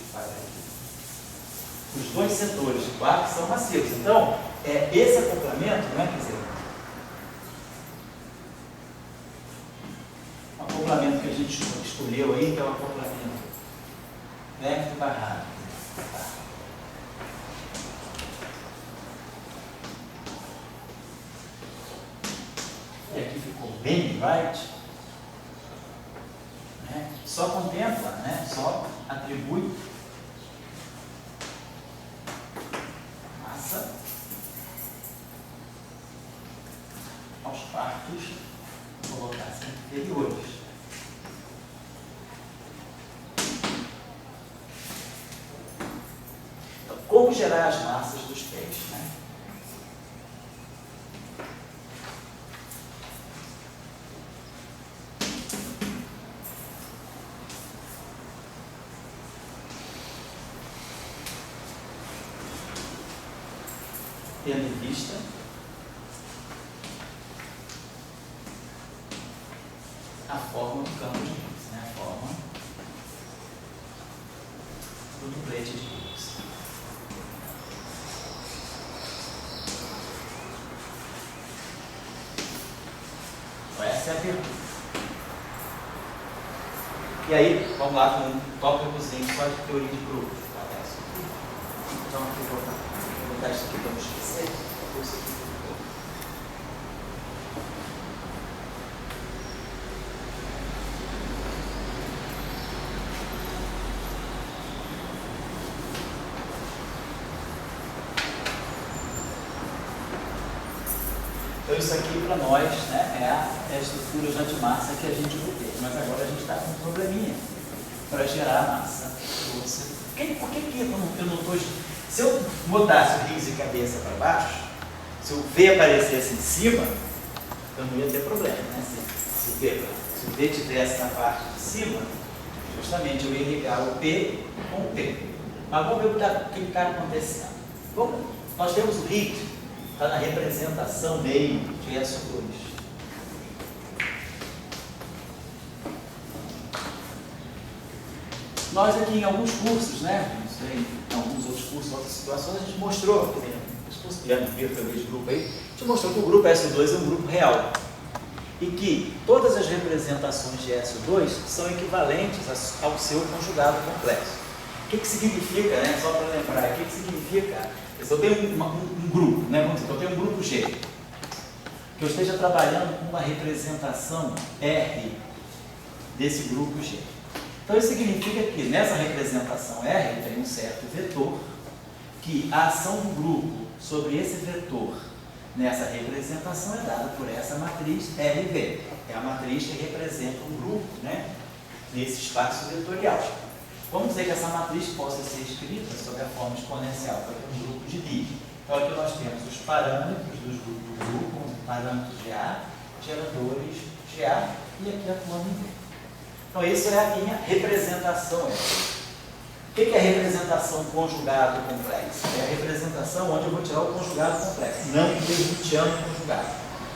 os dois setores de quark são massivos, então, esse acoplamento, não é, quer dizer, o acoplamento que a gente escolheu aí, que é o acoplamento vector barrado. E aqui ficou bem right, né? Só contempla, né? Só atribui massa aos quartos, vou colocar assim, inferiores. Então, como gerar as massas dos pés, né? Tendo em vista a forma do campo de Higgs, né? A forma do duplete de Higgs. Então, essa é a pergunta. E aí, vamos lá com um tópicozinho só de teoria de grupos. Então, aqui eu vou botar isso aqui para não esquecer. Isso aqui. Então isso aqui para nós, né, é a estrutura já de massa que a gente obteve. Mas agora a gente está com um probleminha para gerar a massa. Por que eu não estou... Se eu botasse o riso de cabeça para baixo, se o V aparecesse em cima, eu não ia ter problema, né? Se o V estivesse na parte de cima, justamente eu ia ligar o P com o P. Mas vamos ver o que está acontecendo. Nós temos o HIT, está na representação meio de SO2. Nós aqui em alguns cursos, né? Não sei, em alguns outros cursos, outras situações, a gente mostrou, por exemplo, os cursos de grupo aí, a gente mostrou que o grupo SO2 é um grupo real. E que todas as representações de SO2 são equivalentes ao seu conjugado complexo. O que significa, né? Só para lembrar, o que significa? Se eu tenho um grupo, né? Vamos dizer, eu tenho um grupo G, que eu esteja trabalhando com uma representação R desse grupo G. Então isso significa que nessa representação R tem um certo vetor, que a ação do grupo sobre esse vetor nessa representação é dada por essa matriz RV. É a matriz que representa um grupo, né, nesse espaço vetorial. Vamos dizer que essa matriz possa ser escrita sob a forma exponencial para um grupo de DI. Então aqui nós temos os parâmetros do grupo, parâmetros GA, geradores GA e aqui a coluna V. Então isso é a minha representação. O que é a representação conjugado complexo? É a representação onde eu vou tirar o conjugado complexo, não o hermitiano conjugado.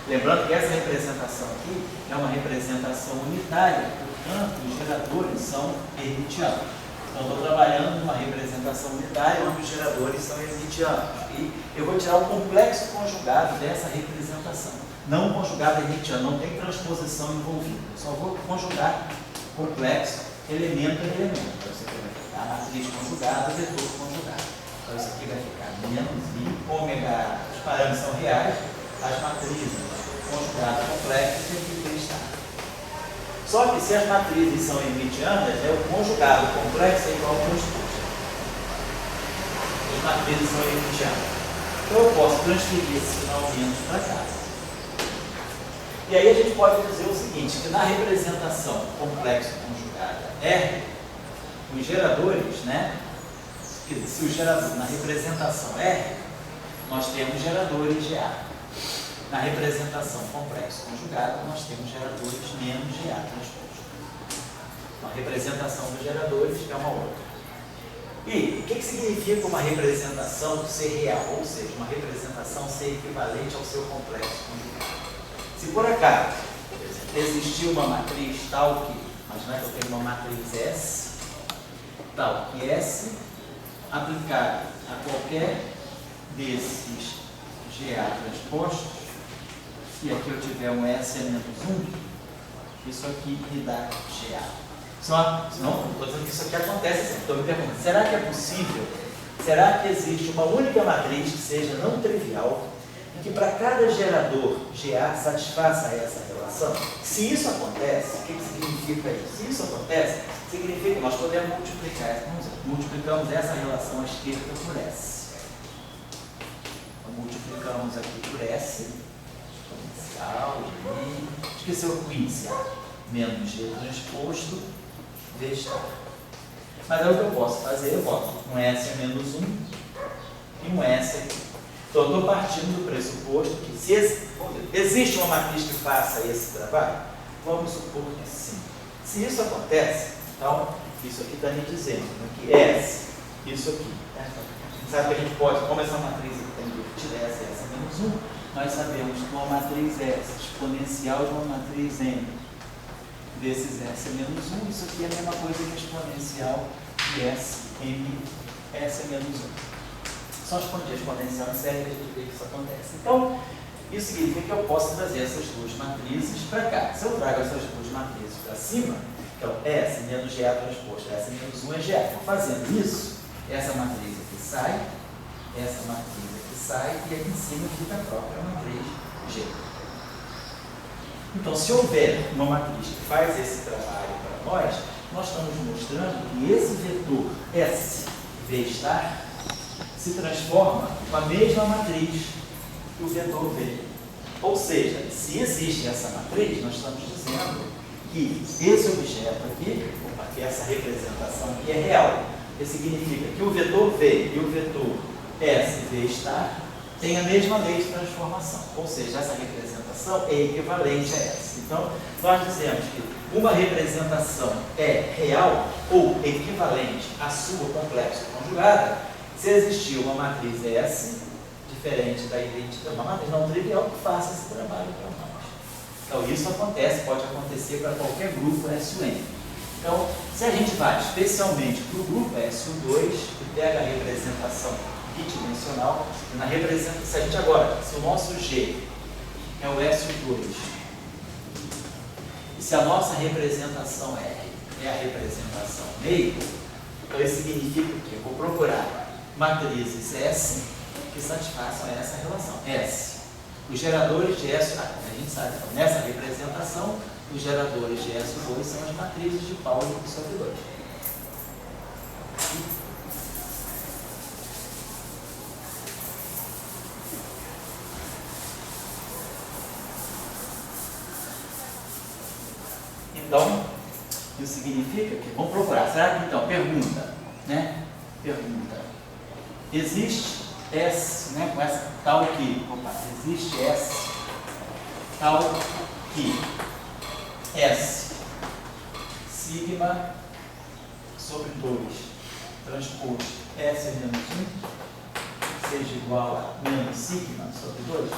Lembrando que essa representação aqui é uma representação unitária, portanto, os geradores são hermitianos. Então, estou trabalhando numa representação unitária onde os geradores são hermitianos. E eu vou tirar o complexo conjugado dessa representação. Não o conjugado hermitiano, não tem transposição envolvida. Eu só vou conjugar complexo elemento a elemento. Então, isso aqui vai ficar a matriz conjugada, vetor conjugado. Então, isso aqui vai ficar menos I, ômega, os parâmetros são reais, as matrizes conjugado complexo e aqui P está. Só que se as matrizes são hermitianas, o conjugado complexo é igual ao transposto. As matrizes são hermitianas. Então eu posso transferir esse sinal menos para cá. E aí a gente pode dizer o seguinte, que na representação complexo conjugada R, os geradores, né? Se os geradores, na representação R, nós temos geradores GA. Na representação complexo conjugada, nós temos geradores menos GA transposto. A representação dos geradores é uma outra. E o que significa uma representação ser real? Ou seja, uma representação ser equivalente ao seu complexo conjugado. Se por acaso existir uma matriz tal que, imagina que eu tenho uma matriz S, tal que S aplicada a qualquer desses GA transpostos, e aqui eu tiver um S menos 1, isso aqui me dá GA. Não estou dizendo que isso aqui acontece assim. Estou me perguntando, será que é possível? Será que existe uma única matriz que seja não trivial, e que para cada gerador GA satisfaça essa relação? Se isso acontece, o que significa isso? Se isso acontece, significa que nós podemos multiplicar, multiplicamos essa relação à esquerda por S. Então, multiplicamos aqui por S, exponencial, esqueceu o inicial, menos G transposto, V estar. Mas é o que eu posso fazer, eu boto um S menos 1 e um S aqui. Então, eu estou partindo do pressuposto que se existe uma matriz que faça esse trabalho, vamos supor que sim. Se isso acontece, então, isso aqui está me dizendo que S, isso aqui, né? A gente sabe que a gente pode, como essa matriz aqui tem invertida, S menos 1, nós sabemos que uma matriz S exponencial de uma matriz M desses S menos 1, isso aqui é a mesma coisa que exponencial de S, M, S menos 1. Só expandir exponencial em série que a gente vê que isso acontece. Então, isso significa que eu posso trazer essas duas matrizes para cá. Se eu trago essas duas matrizes para cima, então S menos GA transposto, S menos 1 é GA. Então, fazendo isso, essa matriz aqui sai, essa matriz aqui sai, e aqui em cima fica a própria matriz G. Então, se houver uma matriz que faz esse trabalho para nós estamos mostrando que esse vetor S, V estar, se transforma com a mesma matriz que o vetor V. Ou seja, se existe essa matriz, nós estamos dizendo que esse objeto aqui, que essa representação aqui é real. Isso significa que o vetor V e o vetor SV estar têm a mesma lei de transformação. Ou seja, essa representação é equivalente a essa. Então, nós dizemos que uma representação é real ou equivalente à sua complexa conjugada se existir uma matriz S diferente da idêntica, uma matriz não trivial que faça esse trabalho para nós. Então, isso acontece, pode acontecer para qualquer grupo SUN. Então, se a gente vai especialmente para o grupo SU2 e pega a representação bidimensional, na representação, se a gente agora, se o nosso G é o SU2, e se a nossa representação R é a representação meio, então isso significa que eu vou procurar matrizes S que satisfaçam essa relação. S. Os geradores de S, a gente sabe, então, nessa representação, os geradores de SU2 são as matrizes de Pauli sobre 2. Então, isso significa que, vamos procurar, será que então, pergunta, né? Pergunta, existe S, né, com essa tal que, existe S, tal que S, sigma sobre 2, transposto S menos 1, seja igual a menos sigma sobre 2,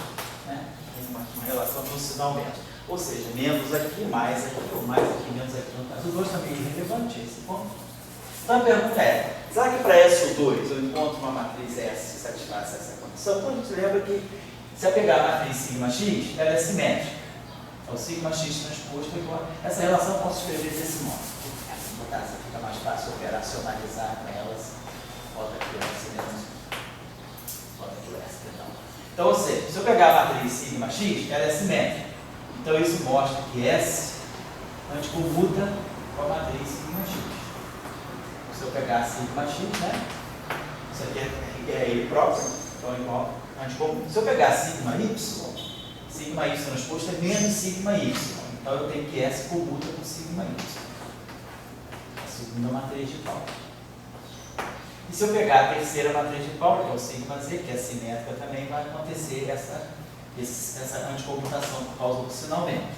né? Tem uma relação no sinal menos. Ou seja, menos aqui, mais aqui, ou mais aqui, menos aqui. No caso 2 também é irrelevante esse ponto. Então a pergunta é, será que para SU2 eu encontro uma matriz S que satisfaça essa condição? Então a gente lembra que se eu pegar a matriz sigma x, ela é simétrica. Então sigma x transposto é igual. Essa relação eu posso escrever desse modo. No caso fica mais fácil operacionalizar com elas. Bota aqui o S menos. Bota aqui o S, perdão. Então, ou seja, se eu pegar a matriz sigma x, ela é simétrica. Então isso mostra que S anticomuta com a matriz sigma x. Se eu pegar sigma x, né? Isso aqui é ele próprio, então igual anticomuta. Se eu pegar sigma y transposto é menos sigma y. Então eu tenho que S comuta com sigma y. A segunda matriz de Pauli. E se eu pegar a terceira matriz de Pauli, que é o sigma z, que é simétrica também, vai acontecer essa anticomutação por causa do sinal menos.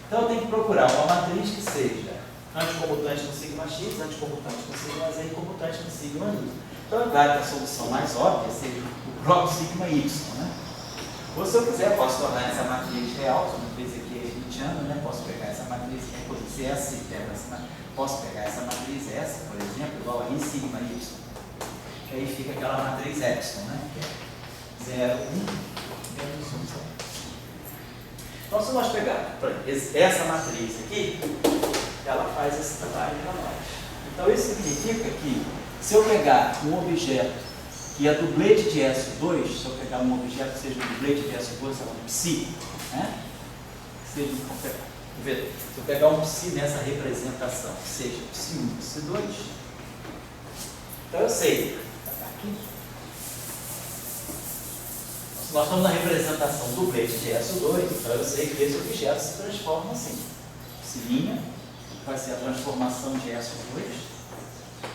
Então eu tenho que procurar uma matriz que seja anticomutante no sigma x, anticomutante no sigma z e comutante no sigma y. Então, claro que a solução mais óbvia seria o próprio sigma y, né? Ou se eu quiser, posso tornar essa matriz real, se a matriz aqui é Schmittiana, né? Posso pegar essa matriz, posso pegar essa matriz S, por exemplo, igual a I sigma y. Que aí fica aquela matriz epsilon, né? Que é 0, 1, menos 1. Então, se nós pegarmos essa matriz aqui, ela faz esse trabalho para nós. Então, isso significa que, se eu pegar um objeto que é dublete de SU2, se eu pegar um objeto que seja dublete de SU2, é um psi, né? Seja se eu pegar um psi nessa representação, que seja psi1, psi2, então eu sei, aqui, se nós estamos na representação dublete de SU2, então eu sei que esse objeto se transforma assim. Psi' vai ser a transformação de SU2,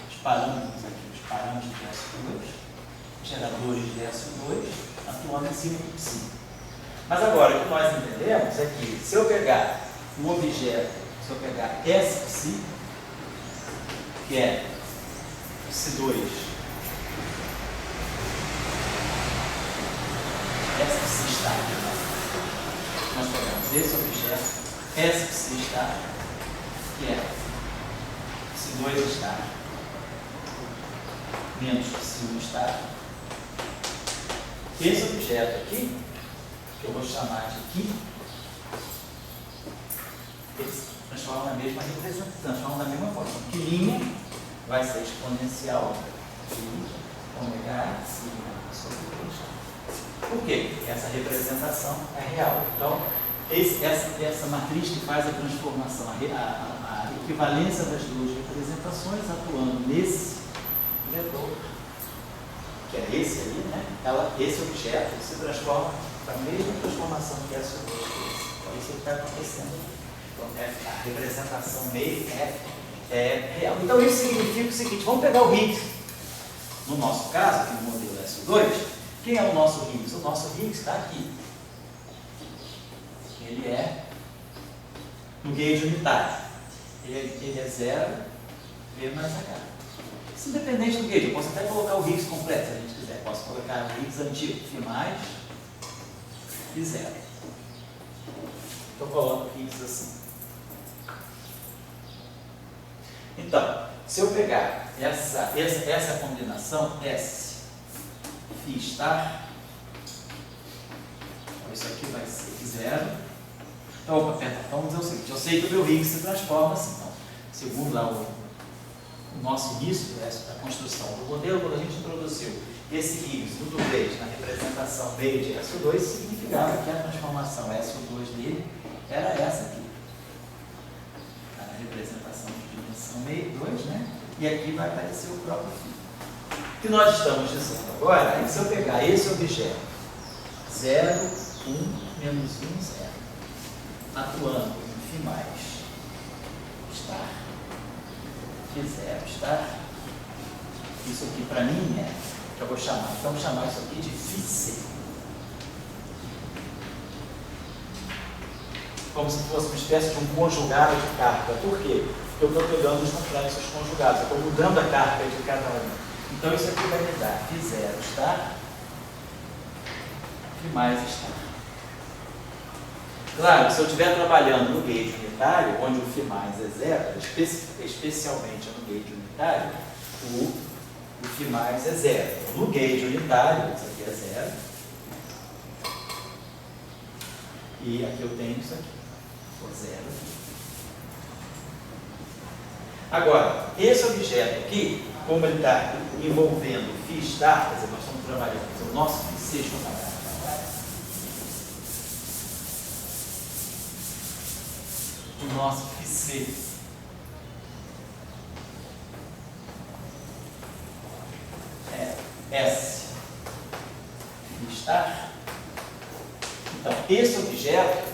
os parâmetros aqui, os parâmetros de SU2, geradores de SU2, atuando em cima do psi. Mas agora, o que nós entendemos é que se eu pegar um objeto, se eu pegar S psi, que é psi2, S psi está, nós pegamos esse objeto, S psi está, que é psi2 está, menos psi1 está. Esse objeto aqui, que eu vou chamar de aqui, eles transformam na mesma representação, transformam da mesma forma. Que linha vai ser exponencial de ômega sigma sobre 2. Por quê? Porque essa representação é real. Então, essa matriz que faz a transformação, a equivalência das duas representações atuando nesse vetor, que é esse ali, né? Esse objeto se transforma a mesma transformação que SO2 fez. Então, isso está acontecendo. Então, a representação meio é real. Então, isso significa o seguinte: vamos pegar o Higgs. No nosso caso, aqui no modelo SO2, quem é o nosso Higgs? O nosso Higgs está aqui. Ele é no gauge unitário. Ele é 0, V mais H. Isso independente do gauge. Eu posso até colocar o Higgs completo, se a gente quiser. Posso colocar o Higgs antigo, Φ mais e 0. Então, eu coloco o Higgs assim. Então, se eu pegar essa combinação S, Φ estar, então isso aqui vai ser 0. Então, opa, pera, então vamos dizer o seguinte: eu sei que o meu Higgs se transforma assim. Então, segundo lá o nosso início da construção do modelo, quando a gente introduziu esse Higgs no dublete na representação B de SO2, significava que a transformação SO2 dele era essa aqui. A representação de dimensão 2, né? E aqui vai aparecer o próprio φ. O que nós estamos dizendo agora é que se eu pegar esse objeto 0, 1, menos 1, 0, atuando em φ mais estar, Φ0 estar, isso aqui para mim é, que eu vou chamar, vamos chamar isso aqui de Φc. Como se fosse uma espécie de um conjugado de carga. Por quê? Porque eu estou pegando os complexos conjugados, eu estou mudando a carga de cada um. Então isso aqui vai me dar Φ0 estar, Φ mais estar. Claro que se eu estiver trabalhando no gauge unitário, onde o Φ mais é 0, especialmente no gauge unitário, o Φ mais é 0. No gauge unitário, isso aqui é 0. E aqui eu tenho isso aqui, o 0 aqui. Agora, esse objeto aqui, como ele está envolvendo Φ estar, quer dizer, nós estamos trabalhando, o nosso Φc está o nosso Φc é S estar. Então, esse objeto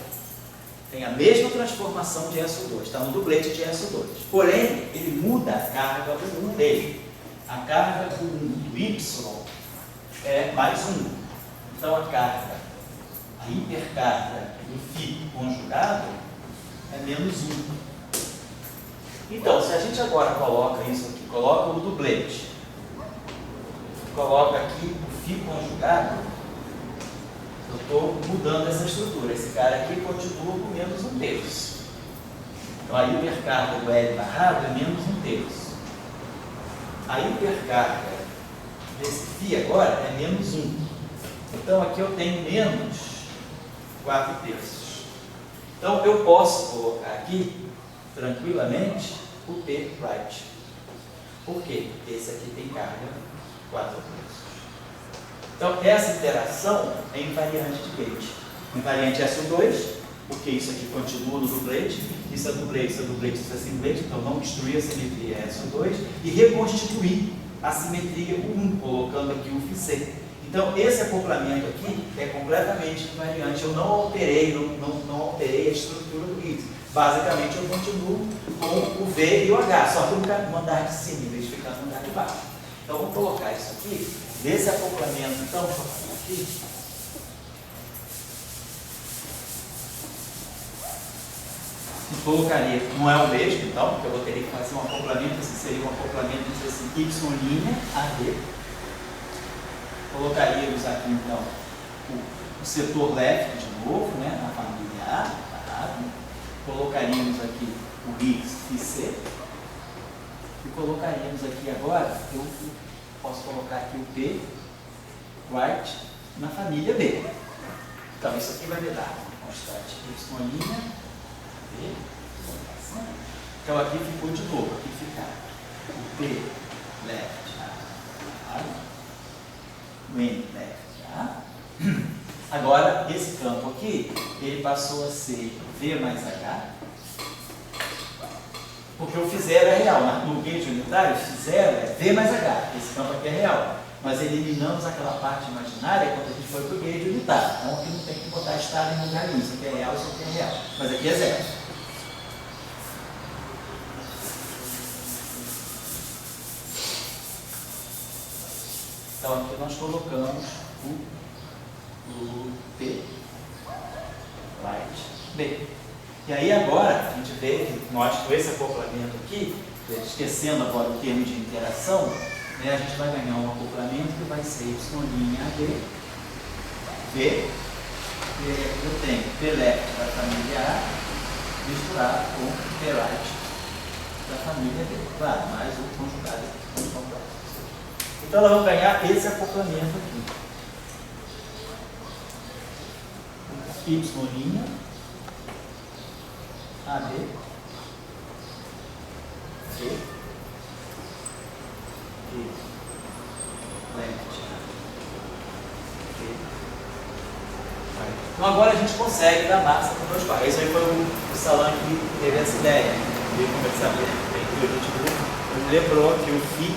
tem a mesma transformação de SO2, está no dublete de SO2. Porém, ele muda a carga do 1 dele. A carga do Y é mais 1. Então, a hipercarga do Φ conjugado é menos 1. Então, se a gente agora coloca isso aqui, coloca o dublete, coloca aqui o Φ conjugado, eu estou mudando essa estrutura. Esse cara aqui continua com menos 1/3. Então, a hipercarga do L barrado é menos 1/3. A hipercarga desse Φ agora é menos 1. Então, aqui eu tenho menos 4/3. Então, eu posso colocar aqui, tranquilamente, o P right. Por quê? Porque esse aqui tem carga 4/3. Então, essa interação é invariante de gauge. Invariante SO2, porque isso aqui continua no dublete, isso é dublete, isso é dublete, isso é simplete, então não destruir a simetria SO2 e reconstituir a simetria 1, colocando aqui o Φc. Então, esse acoplamento aqui é completamente invariante. Eu não alterei, não alterei a estrutura do Higgs. Basicamente, eu continuo com o V e o H, só que no andar de cima, em vez de ficar no andar de baixo. Então, vamos colocar isso aqui, desse acoplamento, então, deixa eu falar aqui. Colocaria, não é o mesmo, então, porque eu vou ter que fazer um acoplamento, esse seria um acoplamento, assim, Y' AD. Colocaríamos aqui, então, o setor left de novo, né, na família A, parado. Colocaríamos aqui o Higgs Φc. E colocaríamos aqui agora, eu posso colocar aqui o P right na família B. Então, isso aqui vai me dar constante Y', B. Então, aqui ficou de novo, aqui fica o P left A, o N left A. Agora, esse campo aqui, ele passou a ser V mais H, porque o Φ0 é real. No gauge unitário, Φ0 é V mais H. Esse campo aqui é real. nós eliminamos aquela parte imaginária quando a gente foi para o gauge unitário. Então aqui não tem que botar estar em lugar nenhum, isso aqui é real, isso aqui é real. Mas aqui é zero. Então aqui nós colocamos o P, light, B. E aí agora a gente vê que nós com esse acoplamento aqui, esquecendo agora o termo de interação, né, a gente vai ganhar um acoplamento que vai ser y'AD, V, e eu tenho P left da família A misturado com P right da família B. Claro, mais o conjugado aqui, então nós vamos ganhar esse acoplamento aqui. Y', AB, G, E, left, G, right. Então agora a gente consegue dar massa com dois pares. Esse aí foi o Salan que teve essa ideia. Veio conversar ele me lembrou que o φ,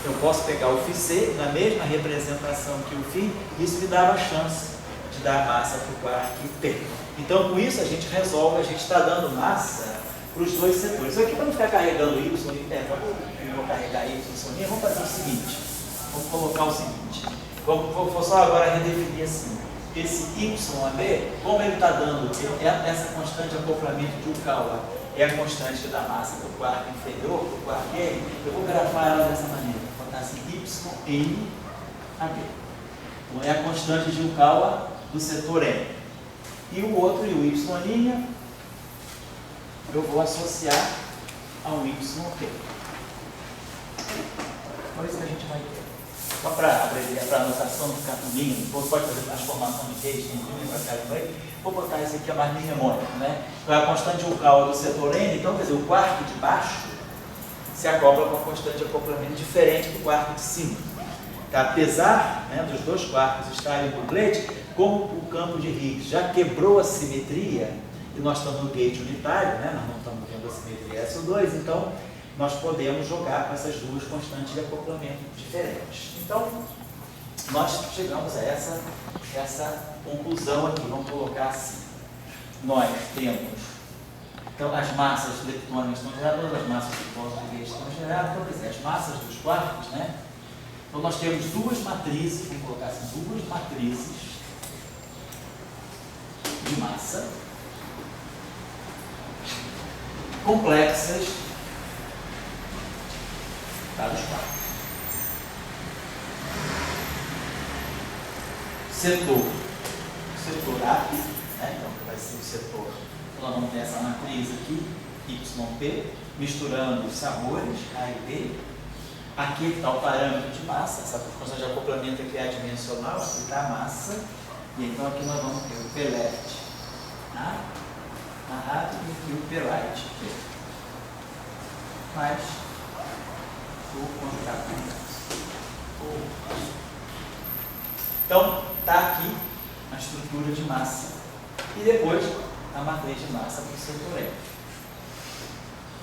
eu posso pegar o φC na mesma representação que o φ, isso me dava a chance de dar massa para o quark P. Então, com isso, a gente resolve, a gente está dando massa para os dois setores. Aqui, para não ficar carregando Y, eu vou carregar Y sozinho, vamos fazer o seguinte, vamos colocar o seguinte, vou só agora redefinir assim, esse YAB, como ele está dando essa constante de acoplamento de Ukawa, é a constante que dá massa para o quark inferior, para o quark N, eu vou grafar ela dessa maneira, vou botar assim, YNAB. Então, é a constante de Ukawa do setor N. E o outro, e o Y', eu vou associar ao YP. Então, isso que a gente vai ter. Só para a anotação não ficar comigo, depois pode fazer transformação de gauge, para cá e vai. Vou botar isso aqui a mais mnemônica, né? Então, a constante de Ukawa do setor N, então, quer dizer, o quark de baixo se acopla com a constante de acoplamento diferente do quark de cima. Tá? Apesar, né, dos dois quarks estarem em duplete, como o campo de Higgs já quebrou a simetria, e nós estamos no gauge unitário, né, nós não estamos vendo a simetria SO2, então nós podemos jogar com essas duas constantes de acoplamento diferentes. Então, nós chegamos a essa conclusão aqui, vamos colocar assim. Nós temos, então, as massas leptônicas estão geradas, todas as massas de gauge estão geradas, então, quer dizer, as massas dos quarks, né? Então, nós temos duas matrizes, vamos colocar assim, duas matrizes de massa complexas para os quarks. Setor A, né? Então vai ser o setor. Então nós vamos ter essa matriz aqui, YP, misturando os sabores A e B. Aqui está o parâmetro de massa, essa função de acoplamento aqui é adimensional, aqui está a massa. E então aqui nós vamos ter o P left A e aqui o P right P. Mais o conjugado. Então, está aqui a estrutura de massa e depois a matriz de massa para o setor F.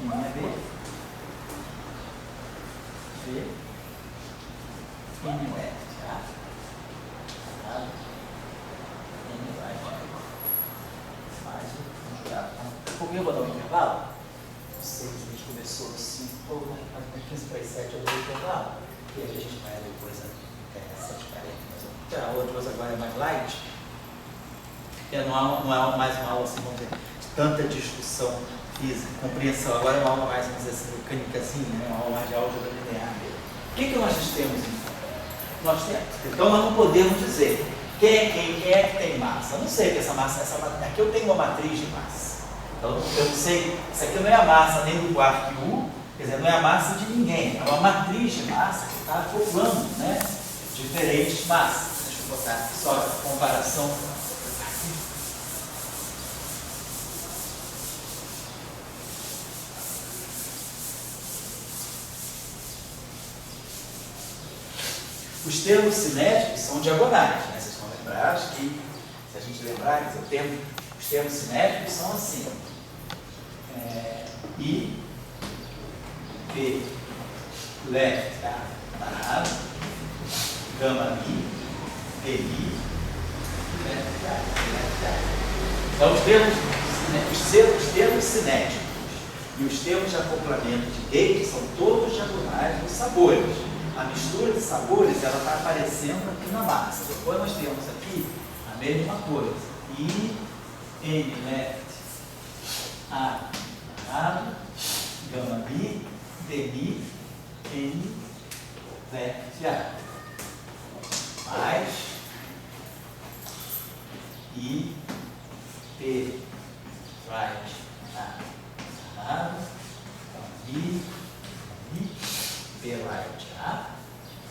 Linha B, V, N left, tá? N right, mais o conjugado. Por que eu vou dar um intervalo? Não sei se a gente começou assim, ou 15 para as 7 eu dou um intervalo, e aí a gente vai depois até 7h40. A outra coisa agora é mais light, não é mais uma aula assim, vamos dizer, de tanta discussão física, compreensão. Agora é uma aula mais, vamos dizer assim, mecânicazinha, né? Uma aula mais de álgebra linear mesmo. O que nós temos então? Nós temos. Então nós não podemos dizer quem é que tem massa. Eu não sei que essa massa, aqui eu tenho uma matriz de massa. Então eu não sei, isso aqui não é a massa nem do quark U, quer dizer, não é a massa de ninguém, é uma matriz de massa que está acoplando, né, diferentes massas. Deixa eu botar aqui só a comparação. Os termos cinéticos são diagonais, né? Vocês estão lembrados que, se a gente lembrar, quer dizer, os termos cinéticos são assim. I, P, left, tá? gama mi, PI, então, os termos cinéticos e os termos de acoplamento de gate são todos diagonais dos sabores. A mistura de sabores ela está aparecendo aqui na massa. Depois nós temos aqui a mesma coisa. I, N left, A parado, gama mi, DI, N left, A. Mais I, P, right, A parado, I, P, right, A.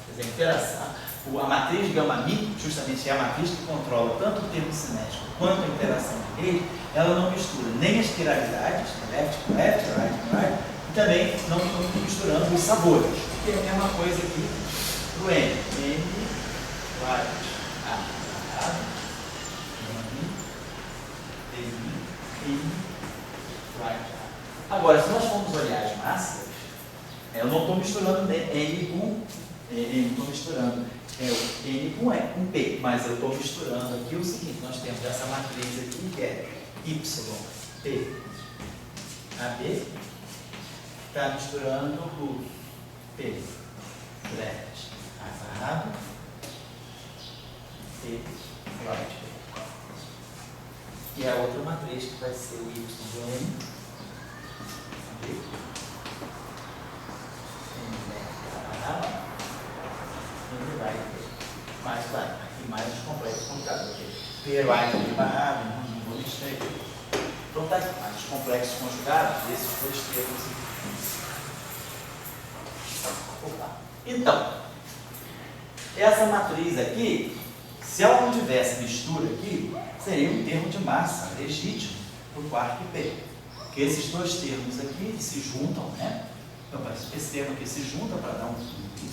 Quer dizer, a interação. A matriz gama-mi, justamente é a matriz que controla tanto o termo cinético quanto a interação de rede, ela não mistura nem as quiralidades, left com left, right com right, e também não estou misturando os sabores. Que é a mesma coisa aqui para o N. N, right, A, parado, N, D, N, right, A. Agora, se nós formos olhar as massas, eu não estou misturando N com N, não estou misturando o N com P, mas eu estou misturando aqui o seguinte, nós temos essa matriz aqui que é Y, P, AB, está misturando o P, left, agarrado, P, right. E a outra matriz que vai ser o Y do N, AB, N, left, agarrado, N, right. Mais vai, aqui mais os complexos conjugados. P, right, barrado, não vou mexer aqui. Então está aqui, mais os complexos conjugados, esses dois termos aqui. Opa. Então, essa matriz aqui, se ela não tivesse mistura aqui, seria um termo de massa legítimo para o quarto P. Porque esses dois termos aqui se juntam, né? Então, esse termo aqui se junta para dar um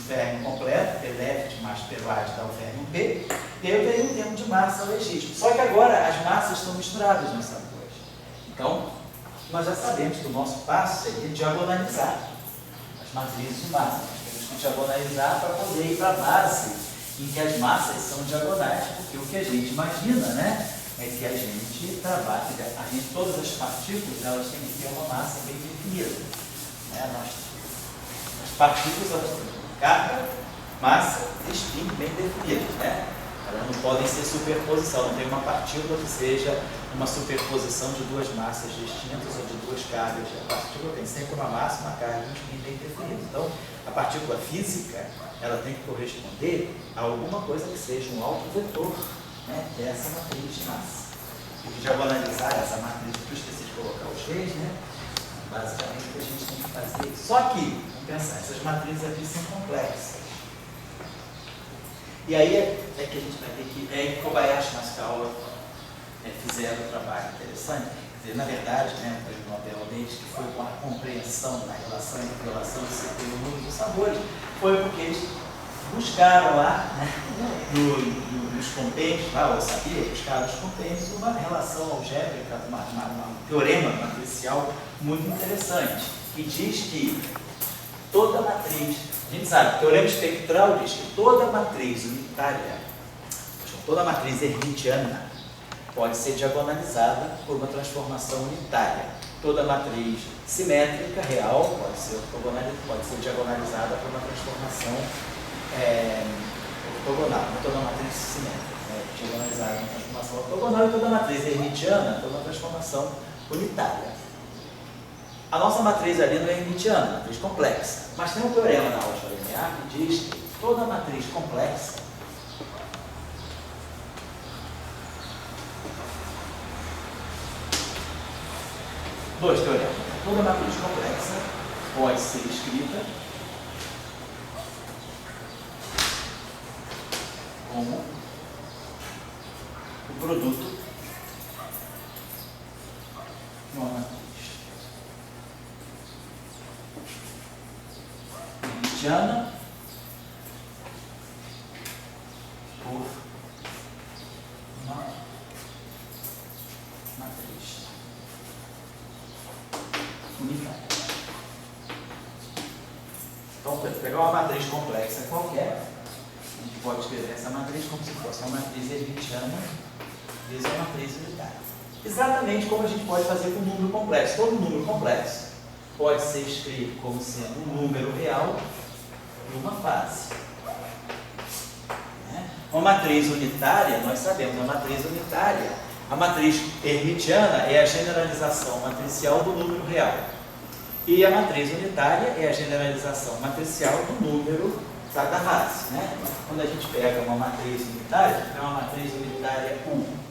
fermo completo, P left mais P right dá o fermo P, e eu teria um termo de massa legítimo. Só que agora as massas estão misturadas nos sabores. Então, nós já sabemos que o nosso passo seria diagonalizar as matrizes de massa. Nós temos que diagonalizar para poder ir para a base em que as massas são diagonais, porque o que a gente imagina, né, é que a gente trabalha, todas as partículas elas têm que ter uma massa bem definida. Né? As partículas elas têm carga, massa e spin bem definidos, né? Elas não podem ser superposição, não tem uma partícula que seja uma superposição de duas massas distintas ou de duas cargas. A partícula tem sempre uma massa, uma carga e um spin bem definido. Então, a partícula física, ela tem que corresponder a alguma coisa que seja um autovetor, né? Dessa matriz de massa. E diagonalizar essa matriz, que eu esqueci de colocar os Gs, né? Basicamente, o que a gente tem que fazer. Só que, pensar, essas matrizes aqui são complexas. E aí é que a gente vai ter que. É que Kobayashi e Maskawa fizeram um trabalho interessante. Quer dizer, na verdade, né, o prêmio Nobel deles, que foi com a compreensão da relação entre relação de número dos sabores, foi porque eles buscaram lá, né, nos compêndios, lá, eu sabia, buscaram nos compêndios uma relação algébrica, um teorema matricial muito interessante, que diz que toda matriz, a gente sabe, o teorema espectral diz que toda matriz unitária, toda matriz hermitiana, pode ser diagonalizada por uma transformação unitária. Toda matriz simétrica, real, pode ser diagonalizada por uma transformação ortogonal. Toda matriz simétrica, diagonalizada por uma transformação ortogonal, e toda matriz hermitiana por uma transformação unitária. A nossa matriz ali não é hermitiana, matriz complexa. Mas tem um teorema na álgebra linear que diz que toda matriz complexa dois teoremas. Toda matriz complexa pode ser escrita como o produto de uma matriz hermitiana por uma matriz unitária. Então, pegar uma matriz complexa qualquer, a gente pode escrever essa matriz como se fosse uma matriz hermitiana vezes uma matriz unitária. Exatamente como a gente pode fazer com um número complexo. Todo número complexo pode ser escrito como sendo um número real e uma fase. Uma matriz unitária, nós sabemos, a matriz unitária, a matriz hermitiana é a generalização matricial do número real. E a matriz unitária é a generalização matricial do número da raiz. Quando a gente pega uma matriz unitária, é uma matriz unitária 1.